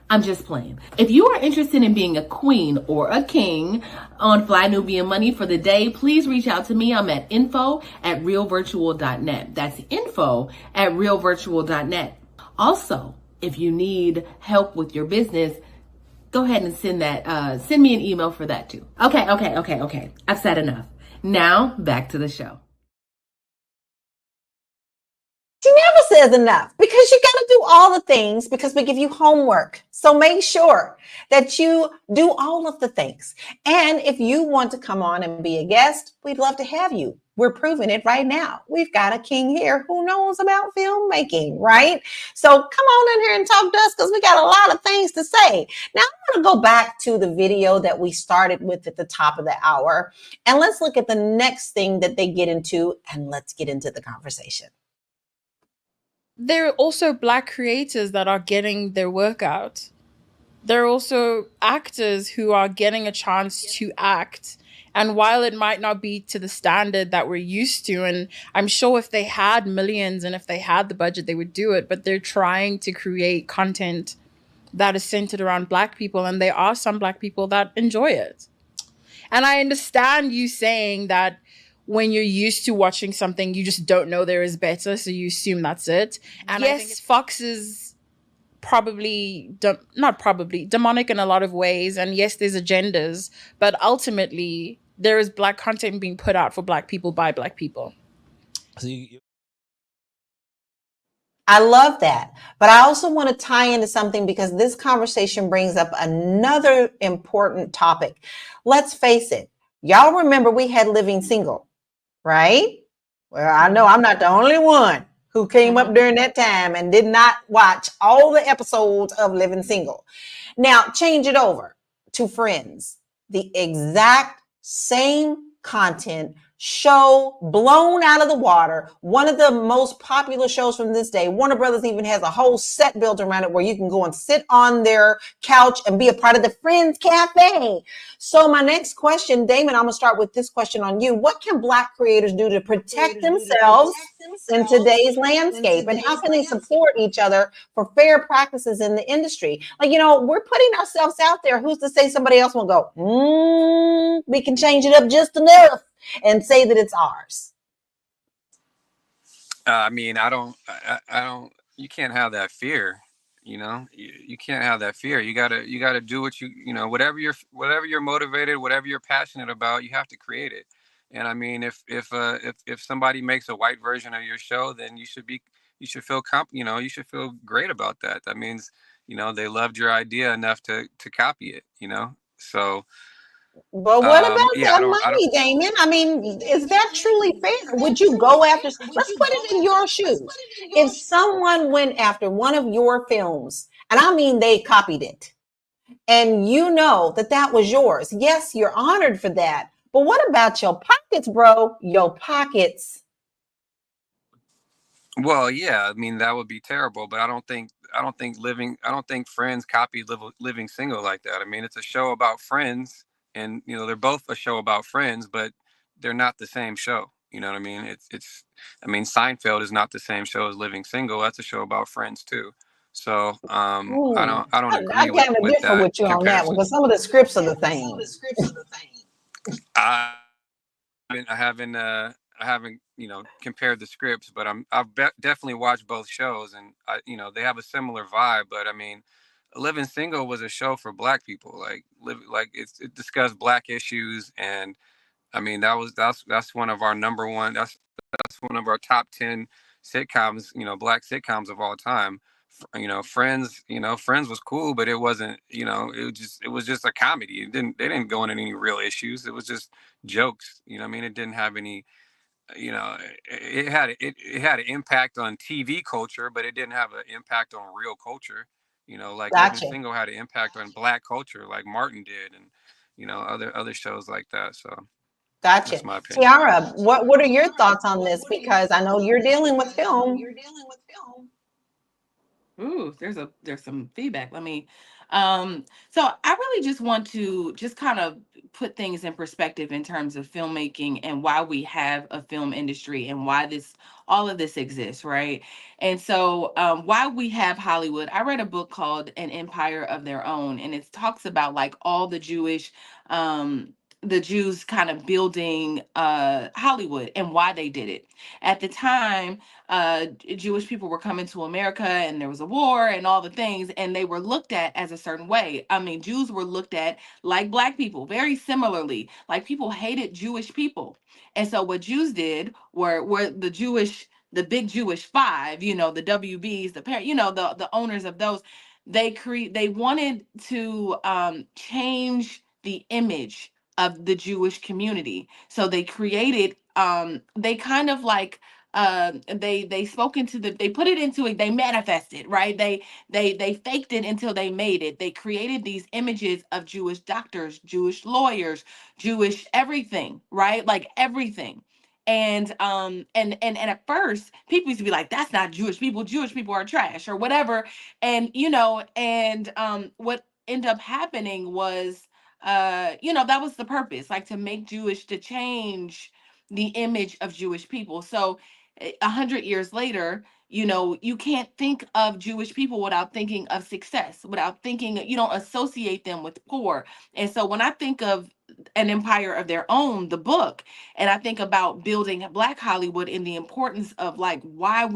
Speaker 7: I'm just playing. If you are interested in being a queen or a king on Fly Nubian Money for the day, please reach out to me. I'm at info@realvirtual.net. That's info@realvirtual.net. Also, if you need help with your business, go ahead and send me an email for that too. Okay. I've said enough. Now back to the show.
Speaker 1: She never says enough, because you got to do all the things, because we give you homework. So make sure that you do all of the things. And if you want to come on and be a guest, we'd love to have you. We're proving it right now. We've got a king here who knows about filmmaking, right? So come on in here and talk to us, because we got a lot of things to say. Now, I'm going to go back to the video that we started with at the top of the hour, and let's look at the next thing that they get into, and let's get into the conversation.
Speaker 8: There are also Black creators that are getting their work out. There are also actors who are getting a chance to act. And while it might not be to the standard that we're used to, and I'm sure if they had millions and if they had the budget, they would do it, but they're trying to create content that is centered around Black people, and there are some Black people that enjoy it. And I understand you saying that when you're used to watching something, you just don't know there is better, so you assume that's it. And yes, I think Fox is demonic in a lot of ways, and yes, there's agendas, but ultimately there is Black content being put out for Black people by Black people.
Speaker 1: I love that. But I also want to tie into something, because this conversation brings up another important topic. Let's face it. Y'all remember we had Living Single, right? Well, I know I'm not the only one who came up during that time and did not watch all the episodes of Living Single. Now, change it over to Friends. The exact same content show blown out of the water. One of the most popular shows from this day. Warner Brothers even has a whole set built around it where you can go and sit on their couch and be a part of the Friends Cafe. So my next question, Damon, I'm going to start with this question on you. What can Black creators do to protect themselves in today's landscape? And how can they support each other for fair practices in the industry? Like, we're putting ourselves out there. Who's to say somebody else will go, we can change it up just enough and say that it's ours?
Speaker 6: I mean, I don't. You can't have that fear. You can't have that fear. You gotta do what whatever you're motivated, whatever you're passionate about, you have to create it. And I mean, if somebody makes a white version of your show, then you should feel you should feel great about that. That means they loved your idea enough to copy it. So.
Speaker 1: But what about
Speaker 6: Yeah,
Speaker 1: that money, Damon? I mean, is that truly fair? Would you go after? Let's put it in your shoes. If someone went after one of your films, and I mean they copied it, and that was yours, yes, you're honored for that. But what about your pockets, bro? Your pockets.
Speaker 6: Well, yeah, I mean that would be terrible, but I don't think Friends copied Living Single like that. I mean, it's a show about friends, and they're both a show about friends, but they're not the same show. You know what I mean? I mean, Seinfeld is not the same show as Living Single. That's a show about friends too. So I don't agree
Speaker 1: I kind of
Speaker 6: with
Speaker 1: differ
Speaker 6: that
Speaker 1: with you on that one
Speaker 6: comparison.
Speaker 1: because some of the scripts are the same.
Speaker 6: I haven't compared the scripts, but I've definitely watched both shows, and they have a similar vibe. But I mean, Living Single was a show for Black people, it discussed Black issues, and I mean that's one of our number one. That's one of our top 10 sitcoms, Black sitcoms of all time. Friends was cool, but it wasn't, it was just a comedy. They didn't go into any real issues. It was just jokes. I mean, it didn't have any, it had an impact on TV culture, but it didn't have an impact on real culture. Like Living
Speaker 1: Gotcha.
Speaker 6: Single had an impact on Black culture, like Martin did, and other shows like that. So
Speaker 1: Gotcha.
Speaker 6: that's my opinion.
Speaker 1: Tiara, what are your thoughts on this? Because I know you're dealing with film.
Speaker 5: Ooh, there's some feedback. Let me so I really just want to just kind of put things in perspective in terms of filmmaking and why we have a film industry and why all of this exists, right? And so why we have Hollywood. I read a book called An Empire of Their Own, and it talks about like all the Jews kind of building Hollywood and why they did it. At the time, Jewish people were coming to America and there was a war and all the things, and they were looked at as a certain way. I mean, Jews were looked at like Black people, very similarly. Like people hated Jewish people. And so what Jews did were the big Jewish five, the WBs, the parent, the owners of those, they wanted to change the image of the Jewish community. So they created they kind of like they spoke into they put it into it, they manifested, right? They faked it until they made it. They created these images of Jewish doctors, Jewish lawyers, Jewish everything, right? Like everything. And at first people used to be like, that's not Jewish people are trash or whatever. And what ended up happening was that was the purpose, like to change the image of Jewish people. So 100 years later, you can't think of Jewish people without thinking of success, without thinking, you don't associate them with poor. And so when I think of An Empire of Their Own, the book, and I think about building Black Hollywood and the importance of like why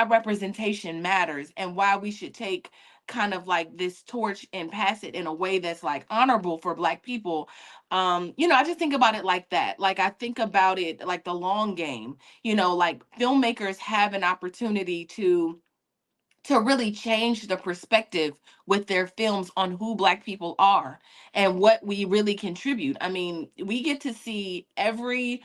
Speaker 5: representation matters and why we should take kind of like this torch and pass it in a way that's like honorable for Black people. I just think about it like that. Like I think about it like the long game. Like filmmakers have an opportunity to really change the perspective with their films on who Black people are and what we really contribute. I mean, we get to see every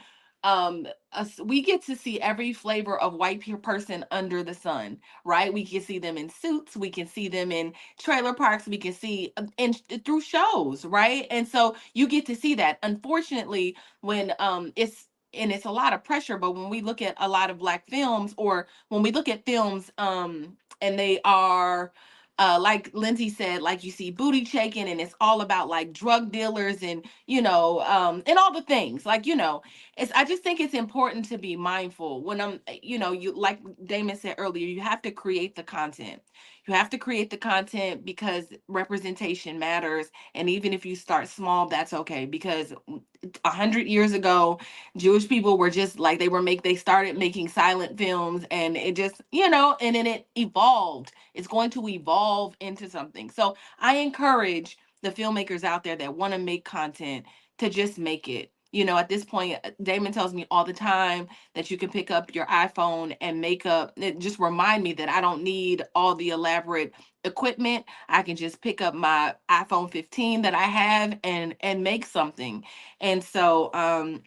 Speaker 5: we get to see every flavor of white person under the sun, right? We can see them in suits, we can see them in trailer parks, we can see in through shows, right? And so you get to see that. Unfortunately, when it's a lot of pressure, but when we look at a lot of Black films, or when we look at films and they are like Lindsay said, like you see booty shaking, and it's all about like drug dealers and and all the things, like I just think it's important to be mindful when you, like Damon said earlier, you have to create the content. You have to create the content because representation matters. And even if you start small, that's okay, because 100 years ago, Jewish people were just like, they started making silent films, and it just, and then it evolved. It's going to evolve into something. So I encourage the filmmakers out there that want to make content to just make it. At this point, Damon tells me all the time that you can pick up your iPhone and make up, it just remind me that I don't need all the elaborate equipment. I can just pick up my iPhone 15 that I have and make something. And so and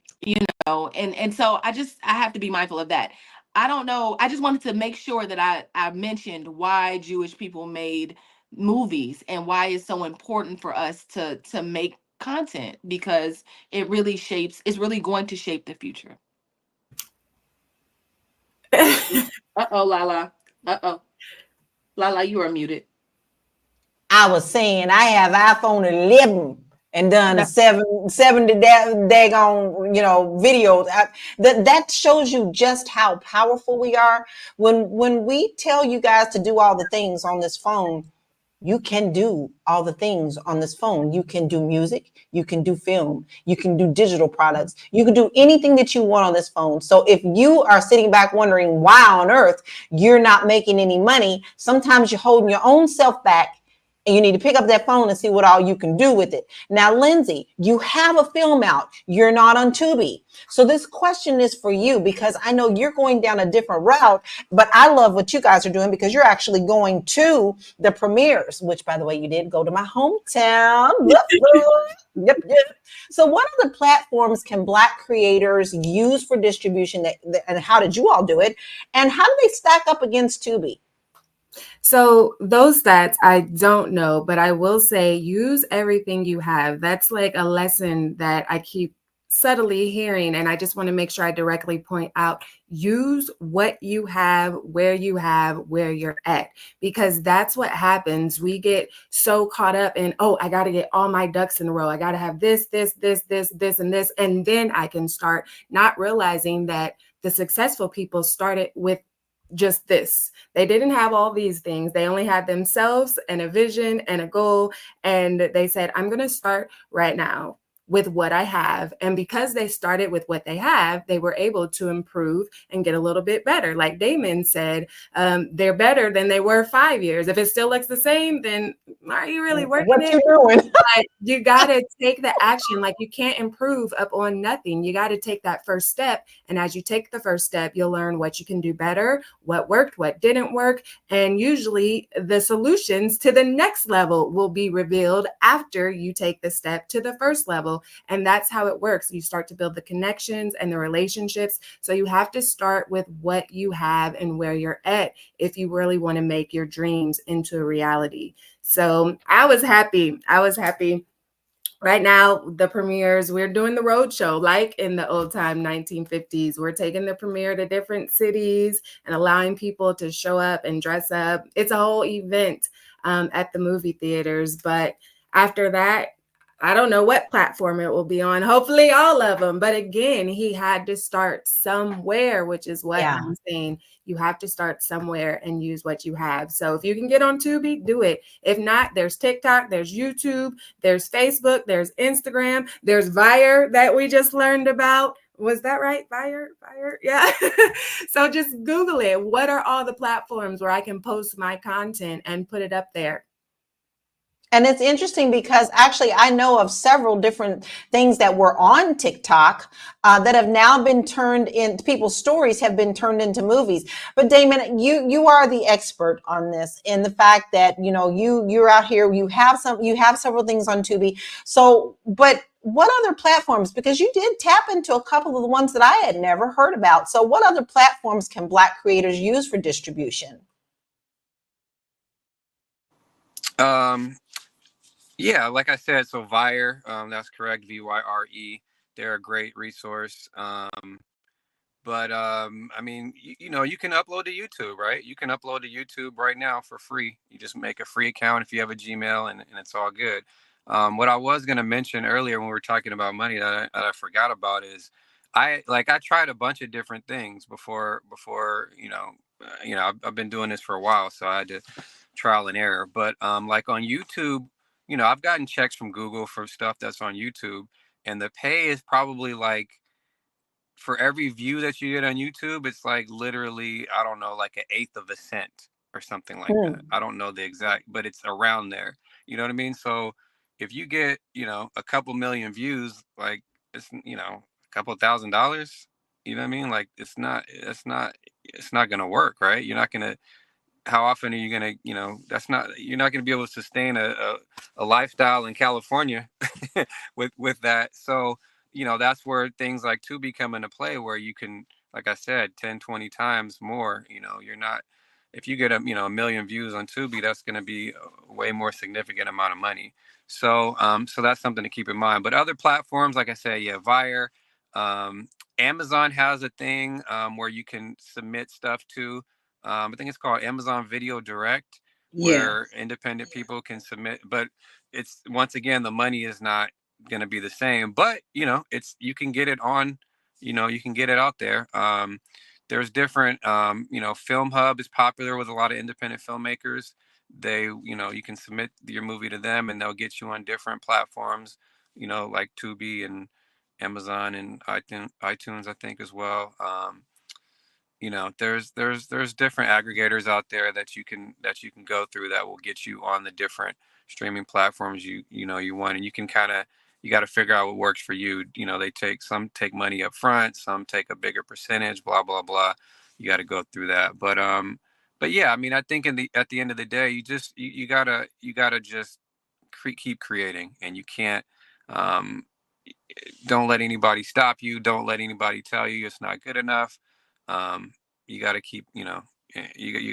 Speaker 5: so I have to be mindful of that. I don't know. I just wanted to make sure that I mentioned why Jewish people made movies and why it's so important for us to make content, because it's really going to shape the future. Uh-oh, Lala. Uh-oh. Lala, you are muted.
Speaker 1: I was saying I have iPhone 11 and done 70 daggone, videos. That shows you just how powerful we are. When we tell you guys to do all the things on this phone, you can do all the things on this phone. You can do music, you can do film, you can do digital products, you can do anything that you want on this phone. So if you are sitting back wondering why on earth you're not making any money, sometimes you're holding your own self back, and you need to pick up that phone and see what all you can do with it. Now, Lindsay, you have a film out. You're not on Tubi. So this question is for you, because I know you're going down a different route, but I love what you guys are doing because you're actually going to the premieres, which, by the way, you did go to my hometown. Yep. So what other platforms can Black creators use for distribution, and how did you all do it? And how do they stack up against Tubi?
Speaker 4: So those stats, I don't know, but I will say use everything you have. That's like a lesson that I keep subtly hearing. And I just want to make sure I directly point out, use what you have, where you're at, because that's what happens. We get so caught up in, I got to get all my ducks in a row. I got to have this, and this. And then I can start, not realizing that the successful people started with just this. They didn't have all these things. They only had themselves and a vision and a goal. And they said, I'm going to start right now with what I have. And because they started with what they have, they were able to improve and get a little bit better. Like Damon said, they're better than they were 5 years. If it still looks the same, then are you really working
Speaker 1: what
Speaker 4: it?
Speaker 1: You doing?
Speaker 4: But you got to take the action. Like, you can't improve up on nothing. You got to take that first step. And as you take the first step, you'll learn what you can do better, what worked, what didn't work. And usually the solutions to the next level will be revealed after you take the step to the first level. And that's how it works. You start to build the connections and the relationships. So you have to start with what you have and where you're at if you really want to make your dreams into a reality. So I was happy. Right now, the premieres, we're doing the road show like in the old time 1950s. We're taking the premiere to different cities and allowing people to show up and dress up. It's a whole event at the movie theaters. But after that, I don't know what platform it will be on. Hopefully all of them. But again, he had to start somewhere, which is what I'm saying. You have to start somewhere and use what you have. So if you can get on Tubi, do it. If not, there's TikTok, there's YouTube, there's Facebook, there's Instagram, there's Vire that we just learned about. Was that right? Vire? Yeah. So just Google it. What are all the platforms where I can post my content and put it up there?
Speaker 1: And it's interesting because actually I know of several different things that were on TikTok that have now been turned into, people's stories have been turned into movies. But Damon, you are the expert on this, in the fact that, you know, you're out here, you have several things on Tubi. So, but what other platforms, because you did tap into a couple of the ones that I had never heard about. So what other platforms can Black creators use for distribution?
Speaker 6: Yeah, like I said, so Vire, that's correct, VYRE. They're a great resource. But I mean, you know, you can upload to YouTube, right? You can upload to YouTube right now for free. You just make a free account if you have a Gmail, and it's all good. What I was going to mention earlier when we were talking about money that I forgot about is I tried a bunch of different things before I've been doing this for a while, so I had to trial and error. But like on YouTube, you know, I've gotten checks from Google for stuff that's on YouTube, and the pay is probably like, for every view that you get on YouTube, it's like literally, I don't know, like an eighth of a cent or something like that. I don't know the exact, but it's around there. You know what I mean? So if you get, you know, a couple million views, like it's, you know, a couple $1,000, you know what I mean? Like it's not going to work, right? You're not going to, how often are you going to, you know, you're not going to be able to sustain a lifestyle in California with that. So, you know, that's where things like Tubi come into play, where you can, like I said, 10, 20 times more. You know, you're not, if you get a million views on Tubi, that's going to be a way more significant amount of money. So, so that's something to keep in mind. But other platforms, like I said, yeah, Vire, Amazon has a thing where you can submit stuff to. I think it's called Amazon Video Direct, where independent people can submit. But it's, once again, the money is not going to be the same, but you know, you can get it on, you know, you can get it out there. There's different, you know, Film Hub is popular with a lot of independent filmmakers. They, you know, you can submit your movie to them and they'll get you on different platforms, you know, like Tubi and Amazon and iTunes, I think, as well. You know, there's different aggregators out there that you can go through that will get you on the different streaming platforms you want, and you can you got to figure out what works for you. You know, some take money up front, some take a bigger percentage, blah blah blah. You got to go through that, but yeah, I mean, I think at the end of the day, you gotta just keep creating, and you can't. Don't let anybody stop you. Don't let anybody tell you it's not good enough. You got to keep, you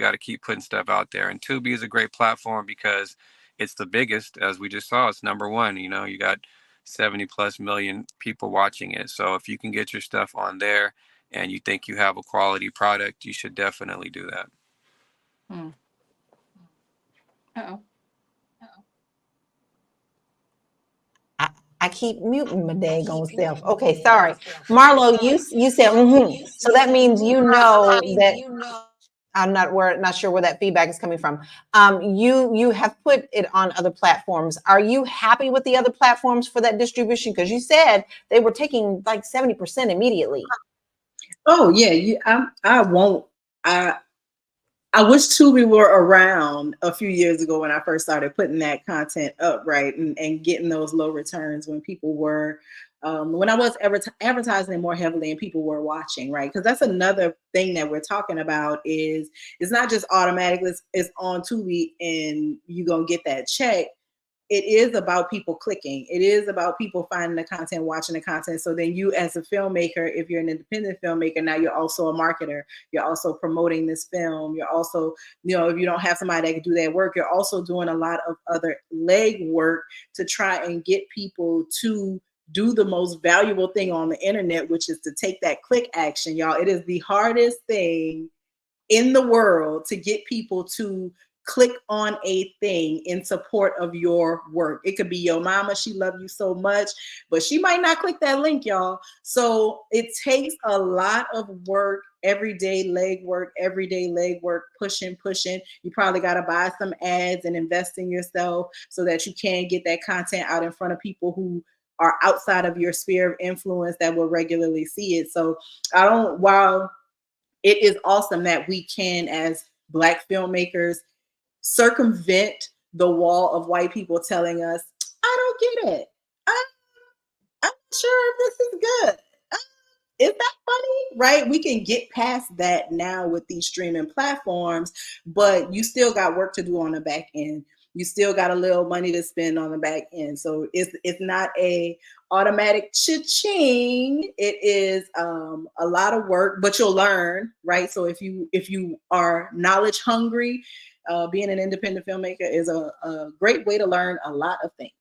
Speaker 6: got to keep putting stuff out there. And Tubi is a great platform because it's the biggest, as we just saw. It's number one. You know, you got 70+ million people watching it. So if you can get your stuff on there and you think you have a quality product, you should definitely do that.
Speaker 5: Uh-oh.
Speaker 1: I keep muting my daggone self. Okay, sorry. Marlo, you said, So that means you know that I'm not sure where that feedback is coming from. You have put it on other platforms. Are you happy with the other platforms for that distribution? Because you said they were taking like 70% immediately.
Speaker 3: Oh yeah, I won't. I wish Tubi were around a few years ago when I first started putting that content up, right, and getting those low returns when people were, when I was advertising more heavily and people were watching, right? Because that's another thing that we're talking about is it's not just automatic. It's on Tubi and you're gonna get that check. It is about people clicking. It is about people finding the content, watching the content. So then you, as a filmmaker, if you're an independent filmmaker, now you're also a marketer. You're also promoting this film. You're also, if you don't have somebody that can do that work, you're also doing a lot of other leg work to try and get people to do the most valuable thing on the internet, which is to take that click action, y'all. It is the hardest thing in the world to get people to click on a thing in support of your work. It could be your mama, she loves you so much, but she might not click that link, y'all. So it takes a lot of work, everyday leg work, pushing. You probably got to buy some ads and invest in yourself so that you can get that content out in front of people who are outside of your sphere of influence that will regularly see it. So while it is awesome that we can, as Black filmmakers, circumvent the wall of white people telling us, I don't get it. I'm not sure if this is good. Is that funny? Right? We can get past that now with these streaming platforms, but you still got work to do on the back end. You still got a little money to spend on the back end. So it's not a automatic cha-ching. It is a lot of work, but you'll learn, right? So if you are knowledge hungry, being an independent filmmaker is a great way to learn a lot of things.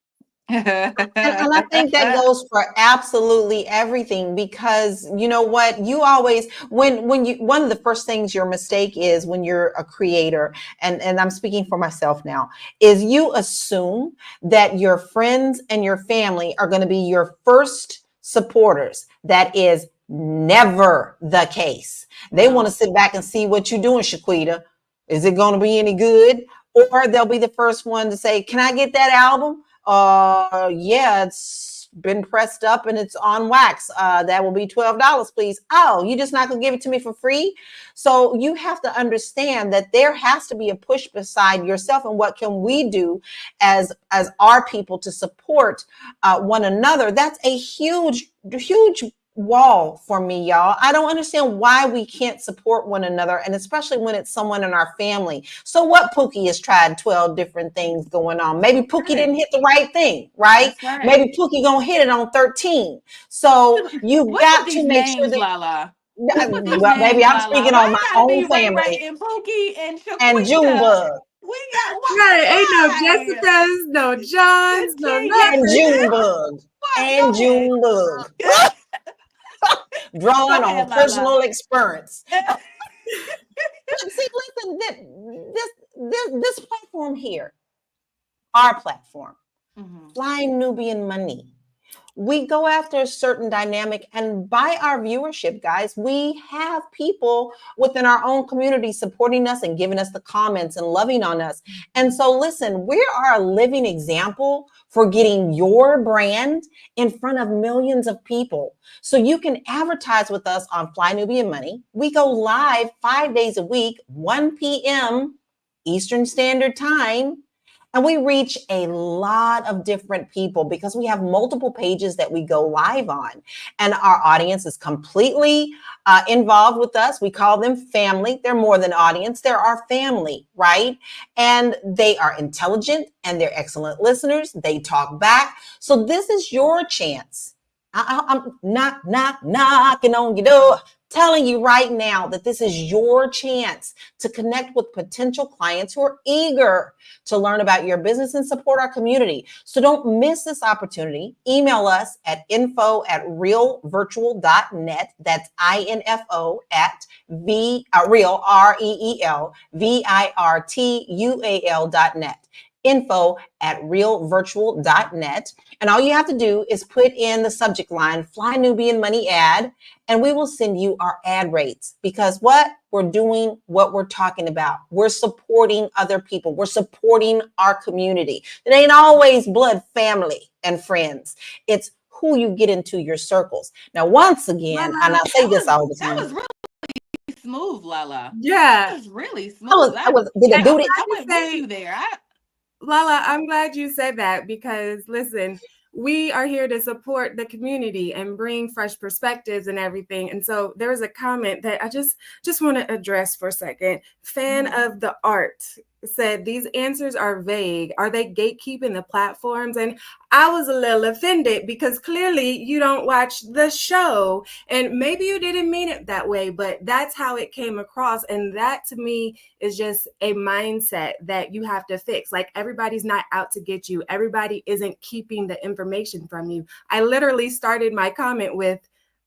Speaker 1: And I think that goes for absolutely everything, because you know what, you always, when you, one of the first things your mistake is when you're a creator, and I'm speaking for myself now, is you assume that your friends and your family are going to be your first supporters. That is never the case. They want to sit back and see what you're doing, Shaquita. Is it going to be any good? Or they'll be the first one to say, can I get that album? Yeah, it's been pressed up and it's on wax. That will be $12, please. Oh, you just not gonna give it to me for free? So you have to understand that there has to be a push beside yourself, and what can we do as our people to support one another? That's a huge wall for me, y'all. I don't understand why we can't support one another, and especially when it's someone in our family. So what, Pookie has tried 12 different things going on. Maybe Pookie didn't hit the right thing, right? Maybe Pookie gonna hit it on 13. So you've got to make sure that
Speaker 5: Lala.
Speaker 1: well, baby, I'm speaking on my own family.
Speaker 5: And Pookie and Shaquita.
Speaker 1: And Junebug.
Speaker 5: We got
Speaker 4: right. Ain't no Jessicas, no Johns, no nothing.
Speaker 1: And Junebug. And Junebug. Drawing on personal experience. See, listen, this platform here, our platform, Fly Nubian Money, we go after a certain dynamic, and by our viewership, guys, we have people within our own community supporting us and giving us the comments and loving on us. And so listen, we are a living example for getting your brand in front of millions of people. So you can advertise with us on Fly Nubian Money. We go live 5 days a week, 1 p.m. Eastern Standard Time. And we reach a lot of different people because we have multiple pages that we go live on. And our audience is completely involved with us. We call them family. They're more than audience. They're our family, right? And they are intelligent and they're excellent listeners. They talk back. So this is your chance. I'm knocking on your door, telling you right now that this is your chance to connect with potential clients who are eager to learn about your business and support our community. So don't miss this opportunity. Email us at info@realvirtual.net. That's info at real, REELVIRTUAL.net. info@realvirtual.net. And all you have to do is put in the subject line, Fly Nubian Money ad, and we will send you our ad rates. Because what? We're doing what we're talking about. We're supporting other people. We're supporting our community. It ain't always blood, family, and friends. It's who you get into your circles. Now, once again, and I say this all the time.
Speaker 5: That was really smooth, Lala.
Speaker 4: Yeah.
Speaker 5: That was really smooth.
Speaker 1: I went
Speaker 5: with you there.
Speaker 4: Lala, I'm glad you said that because listen, we are here to support the community and bring fresh perspectives and everything. And so there was a comment that I just want to address for a second. Fan of the art said these answers are vague. Are they gatekeeping the platforms? And I was a little offended because clearly you don't watch the show and maybe you didn't mean it that way, but that's how it came across. And that to me is just a mindset that you have to fix. Like everybody's not out to get you. Everybody isn't keeping the information from you. I literally started my comment with,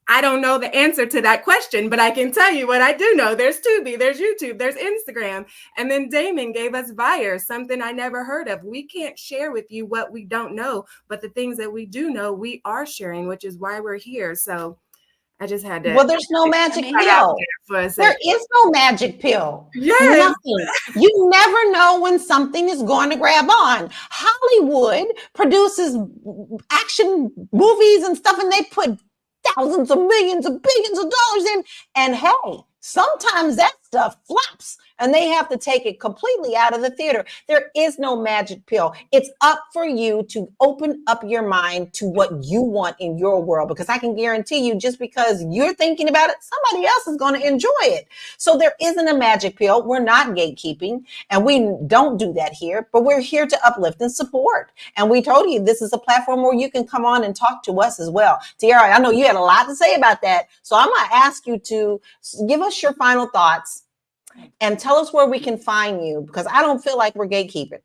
Speaker 4: I don't know the answer to that question, but I can tell you what I do know. There's Tubi, there's YouTube, there's Instagram. And then Damon gave us Vire, something I never heard of. We can't share with you what we don't know, but the things that we do know, we are sharing, which is why we're here. So I just had to.
Speaker 1: Well, there's no magic pill. There is no magic pill.
Speaker 4: Yes.
Speaker 1: Nothing. You never know when something is going to grab on. Hollywood produces action movies and stuff, and they put thousands of millions of billions of dollars in. And hey, sometimes that stuff flops and they have to take it completely out of the theater. There is no magic pill. It's up for you to open up your mind to what you want in your world, because I can guarantee you, just because you're thinking about it, somebody else is going to enjoy it. So there isn't a magic pill. We're not gatekeeping, and we don't do that here, but we're here to uplift and support. And we told you this is a platform where you can come on and talk to us as well. Tiara, I know you had a lot to say about that, so I'm going to ask you to give us your final thoughts and tell us where we can find you, because I don't feel like we're gatekeeping.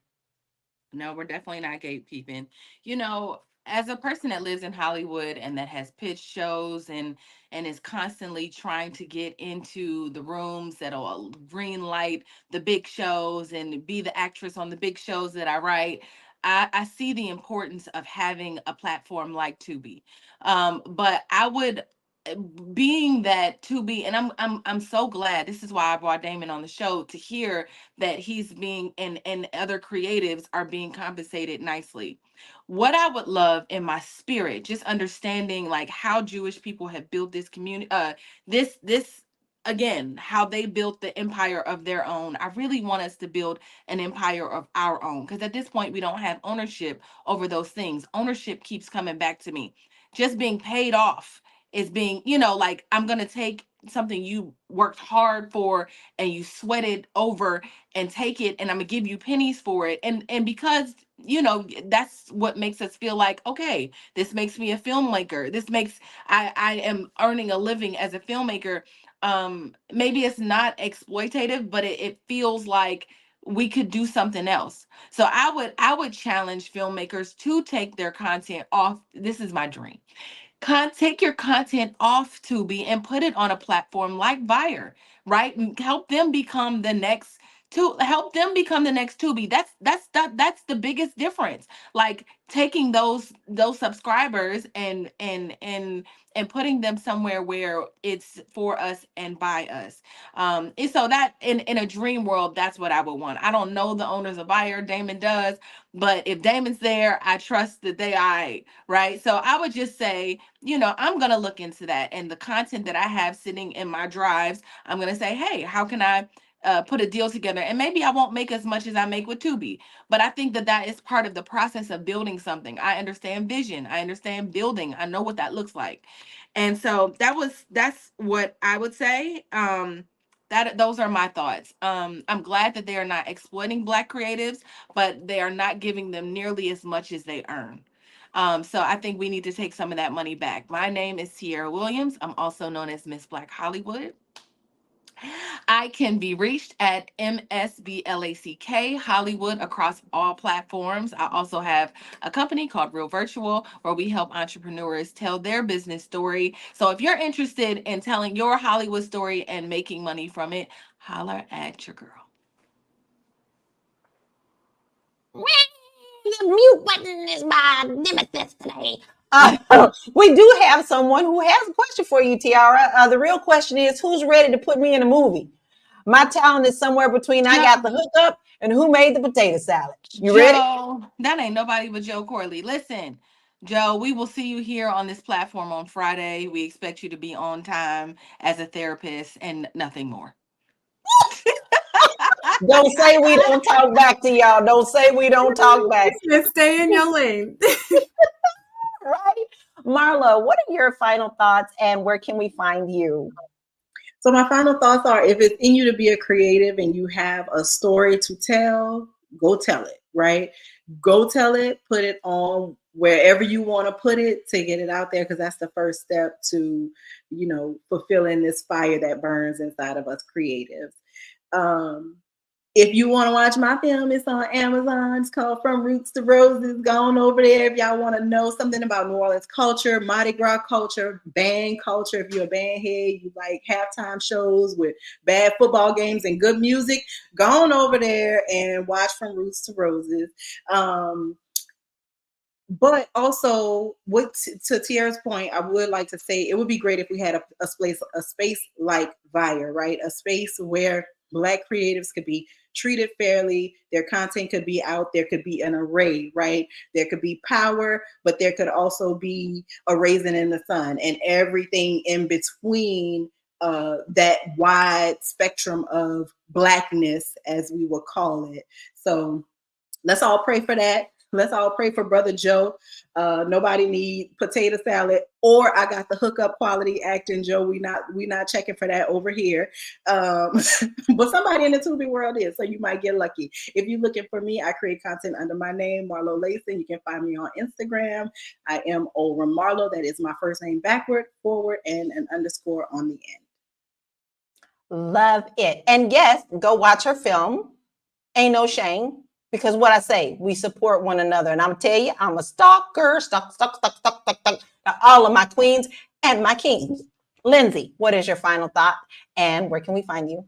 Speaker 5: No, we're definitely not gatekeeping. You know, as a person that lives in Hollywood and that has pitched shows and is constantly trying to get into the rooms that'll green light the big shows and be the actress on the big shows that I write, I see the importance of having a platform like Tubi. But I would, being that Tubi, and I'm so glad. This is why I brought Damon on the show, to hear that he's being, and other creatives are being compensated nicely. What I would love in my spirit, just understanding like how Jewish people have built this community, this again, how they built the empire of their own. I really want us to build an empire of our own, because at this point we don't have ownership over those things. Ownership keeps coming back to me. Just being paid off is being, like, I'm going to take something you worked hard for and you sweated over and take it, and I'm going to give you pennies for it. And because, that's what makes us feel like, okay, this makes me a filmmaker. This makes, I am earning a living as a filmmaker. Maybe it's not exploitative, but it feels like we could do something else. So I would challenge filmmakers to take their content off. This is my dream. Take your content off Tubi and put it on a platform like Vire, right? And help them become the next Tubi. That's the biggest difference. Like taking those subscribers and putting them somewhere where it's for us and by us. And so that in a dream world, that's what I would want. I don't know the owners of Vire. Damon does, but if Damon's there, I trust that they are right. So I would just say, I'm going to look into that. And the content that I have sitting in my drives, I'm going to say, hey, how can I put a deal together? And maybe I won't make as much as I make with Tubi, but I think that is part of the process of building something. I understand vision. I understand building. I know what that looks like. And so that's what I would say. Those are my thoughts. I'm glad that they are not exploiting Black creatives, but they are not giving them nearly as much as they earn. So I think we need to take some of that money back. My name is Tierra Williams. I'm also known as Miss Black Hollywood. I can be reached at MSBLACK Hollywood across all platforms. I also have a company called Real Virtual, where we help entrepreneurs tell their business story. So if you're interested in telling your Hollywood story and making money from it, holler at your girl.
Speaker 1: The mute button is my nemesis today. We do have someone who has a question for you, Tiara. The real question is, who's ready to put me in a movie? My talent is somewhere between I got the hookup and who made the potato salad. You ready?
Speaker 5: Joe, that ain't nobody but Joe Corley. Listen, Joe, we will see you here on this platform on Friday. We expect you to be on time as a therapist and nothing more.
Speaker 1: Don't say we don't talk back to y'all. Don't say we don't talk back.
Speaker 4: Stay in your lane.
Speaker 1: Right? Marla, what are your final thoughts and where can we find you?
Speaker 3: So my final thoughts are, if it's in you to be a creative and you have a story to tell, go tell it, right? Go tell it, put it on wherever you want to put it to get it out there, because that's the first step to, fulfilling this fire that burns inside of us creatives. If you want to watch my film, it's on Amazon. It's called From Roots to Roses. Go on over there if y'all want to know something about New Orleans culture, Mardi Gras culture, band culture. If you're a band head, you like halftime shows with bad football games and good music, go on over there and watch From Roots to Roses. But also, to Tiara's point, I would like to say it would be great if we had a space like Vire, right? A space where Black creatives could be treated fairly. Their content could be out. There could be an array, right? There could be power, but there could also be a raisin in the sun and everything in between that wide spectrum of Blackness, as we will call it. So let's all pray for that. Let's all pray for Brother Joe. Nobody need potato salad, or I got the hookup quality acting, Joe. We not checking for that over here. But somebody in the Tubi world is, so you might get lucky. If you're looking for me, I create content under my name, Marlo Layson. You can find me on Instagram. I am Olra Marlo. That is my first name backward, forward, and an underscore on the end.
Speaker 1: Love it. And yes, go watch her film. Ain't no shame. Because what I say, we support one another. And I'm going to tell you, I'm a stalker, stalk, all of my queens and my kings. Lindsay, what is your final thought? And where can we find you?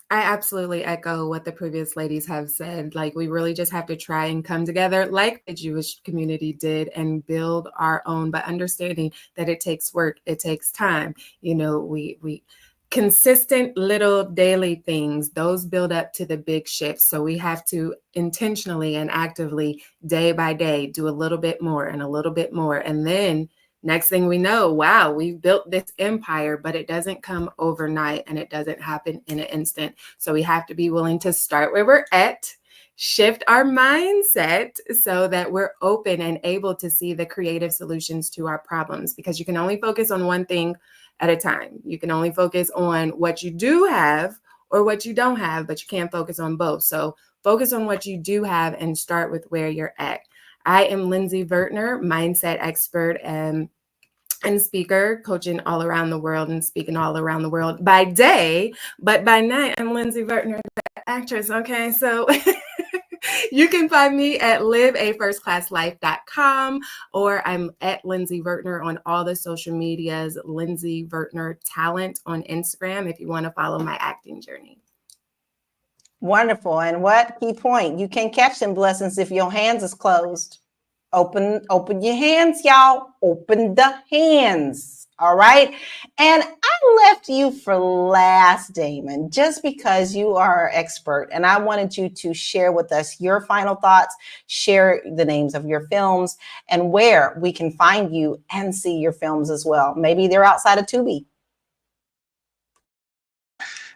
Speaker 4: I absolutely echo what the previous ladies have said. Like, we really just have to try and come together like the Jewish community did and build our own, but understanding that it takes work, it takes time. You know, we consistent little daily things, those build up to the big shifts. So we have to intentionally and actively, day by day, do a little bit more and a little bit more. And then next thing we know, wow, we've built this empire, but it doesn't come overnight and it doesn't happen in an instant. So we have to be willing to start where we're at, shift our mindset so that we're open and able to see the creative solutions to our problems, because you can only focus on one thing at a time. You can only focus on what you do have or what you don't have, but you can't focus on both. So focus on what you do have and start with where you're at. I am Lindsay Vertner, mindset expert and speaker, coaching all around the world and speaking all around the world by day, but by night, I'm Lindsay Vertner, the actress. Okay, so you can find me at liveafirstclasslife.com, or I'm at Lindsay Vertner on all the social medias, Lindsay Vertner Talent on Instagram, if you want to follow my acting journey.
Speaker 1: Wonderful. And what key point? You can catch them blessings if your hands is closed. Open your hands, y'all. Open the hands. All right. And I left you for last, Damon, just because you are our expert. And I wanted you to share with us your final thoughts, share the names of your films, and where we can find you and see your films as well. Maybe they're outside of Tubi.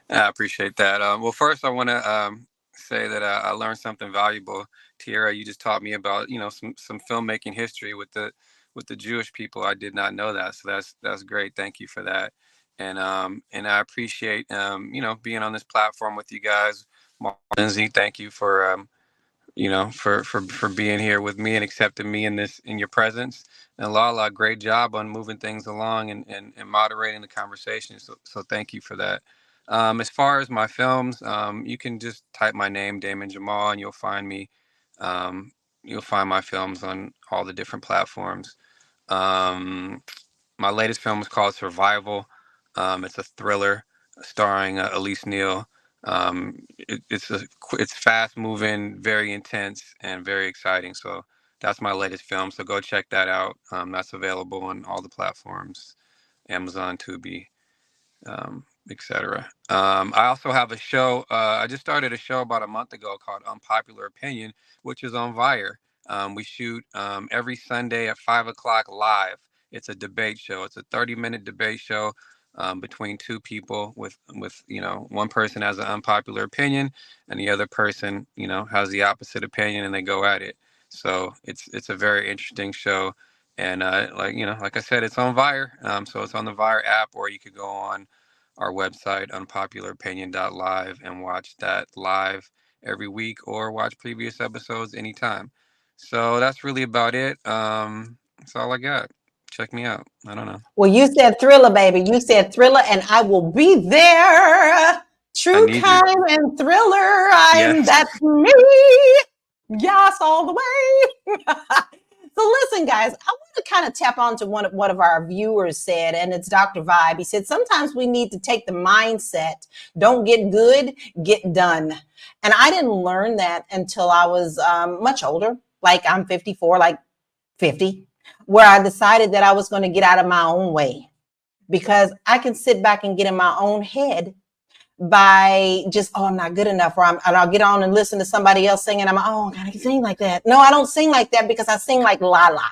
Speaker 6: I appreciate that. Well, first, I want to say that I learned something valuable. Tiara, you just taught me about, you know, some filmmaking history with the Jewish people. I did not know that, so that's great. Thank you for that. And I appreciate you know, being on this platform with you guys. Lindsay, thank you for you know, for being here with me and accepting me in your presence. And Lala, great job on moving things along and moderating the conversation. So thank you for that. As far as my films, you can just type my name, Damon Jamal, and you'll find me. You'll find my films on all the different platforms. My latest film is called Survival. It's a thriller starring Elise Neal. It's fast moving, very intense, and very exciting. So that's my latest film. So go check that out. That's available on all the platforms, Amazon, Tubi, etc. I also have a show. I just started a show about a month ago called Unpopular Opinion, which is on Vire. We shoot every Sunday at 5:00 live. It's a debate show. It's a 30-minute debate show between two people with you know, one person has an unpopular opinion and the other person, you know, has the opposite opinion, and they go at it. So it's a very interesting show. And like, you know, like I said, it's on Vire. So it's on the Vire app, or you could go on our website, unpopularopinion.live, and watch that live every week, or watch previous episodes anytime. So that's really about it. That's all I got. Check me out. I don't know.
Speaker 1: Well, you said thriller, baby. You said thriller, and I will be there. True crime and thriller. That's me. Yes, all the way. So listen, guys, I want to kind of tap onto what one of our viewers said, and it's Dr. Vibe. He said, sometimes we need to take the mindset, don't get good, get done. And I didn't learn that until I was much older. Like, I'm 54, like 50, where I decided that I was going to get out of my own way, because I can sit back and get in my own head by just, oh, I'm not good enough, or and I'll get on and listen to somebody else singing. I'm, oh, I gotta sing like that. No, I don't sing like that, because I sing like Lala.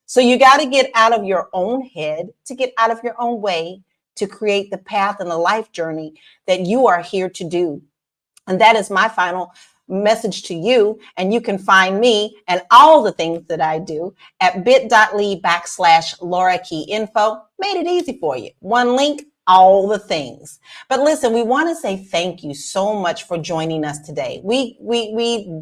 Speaker 1: So you got to get out of your own head to get out of your own way to create the path and the life journey that you are here to do. And that is my final message to you. And you can find me and all the things that I do at bit.ly/Laura Key Info. Made it easy for you. One link, all the things. But listen, we want to say thank you so much for joining us today. We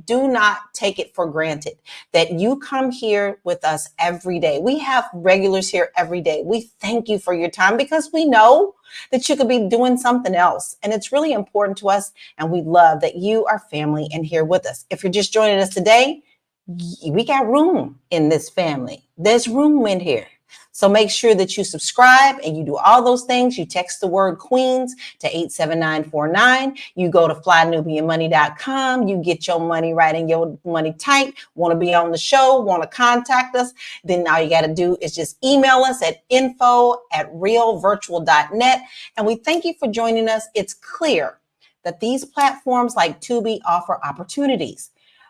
Speaker 1: do not take it for granted that you come here with us every day. We have regulars here every day. We thank you for your time because we know that you could be doing something else. And it's really important to us. And we love that you are family and here with us. If you're just joining us today, we got room in this family. There's room in here. So make sure that you subscribe and you do all those things. You text the word Queens to 87949. You go to flynubianmoney.com. You get your money right and your money tight. Want to be on the show, want to contact us, then all you got to do is just email us at info@realvirtual.net. And we thank you for joining us. It's clear that these platforms like Tubi offer opportunities,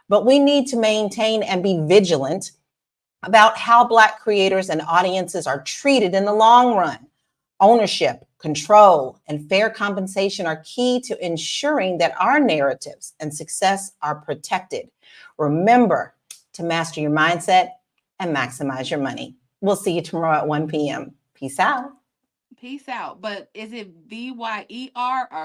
Speaker 1: but we need to maintain and be vigilant about how Black creators and audiences are treated in the long run. Ownership, control, and fair compensation are key to ensuring that our narratives and success are protected. Remember to master your mindset and maximize your money. We'll see you tomorrow at 1 p.m. Peace out.
Speaker 5: Peace out. But is it VYER or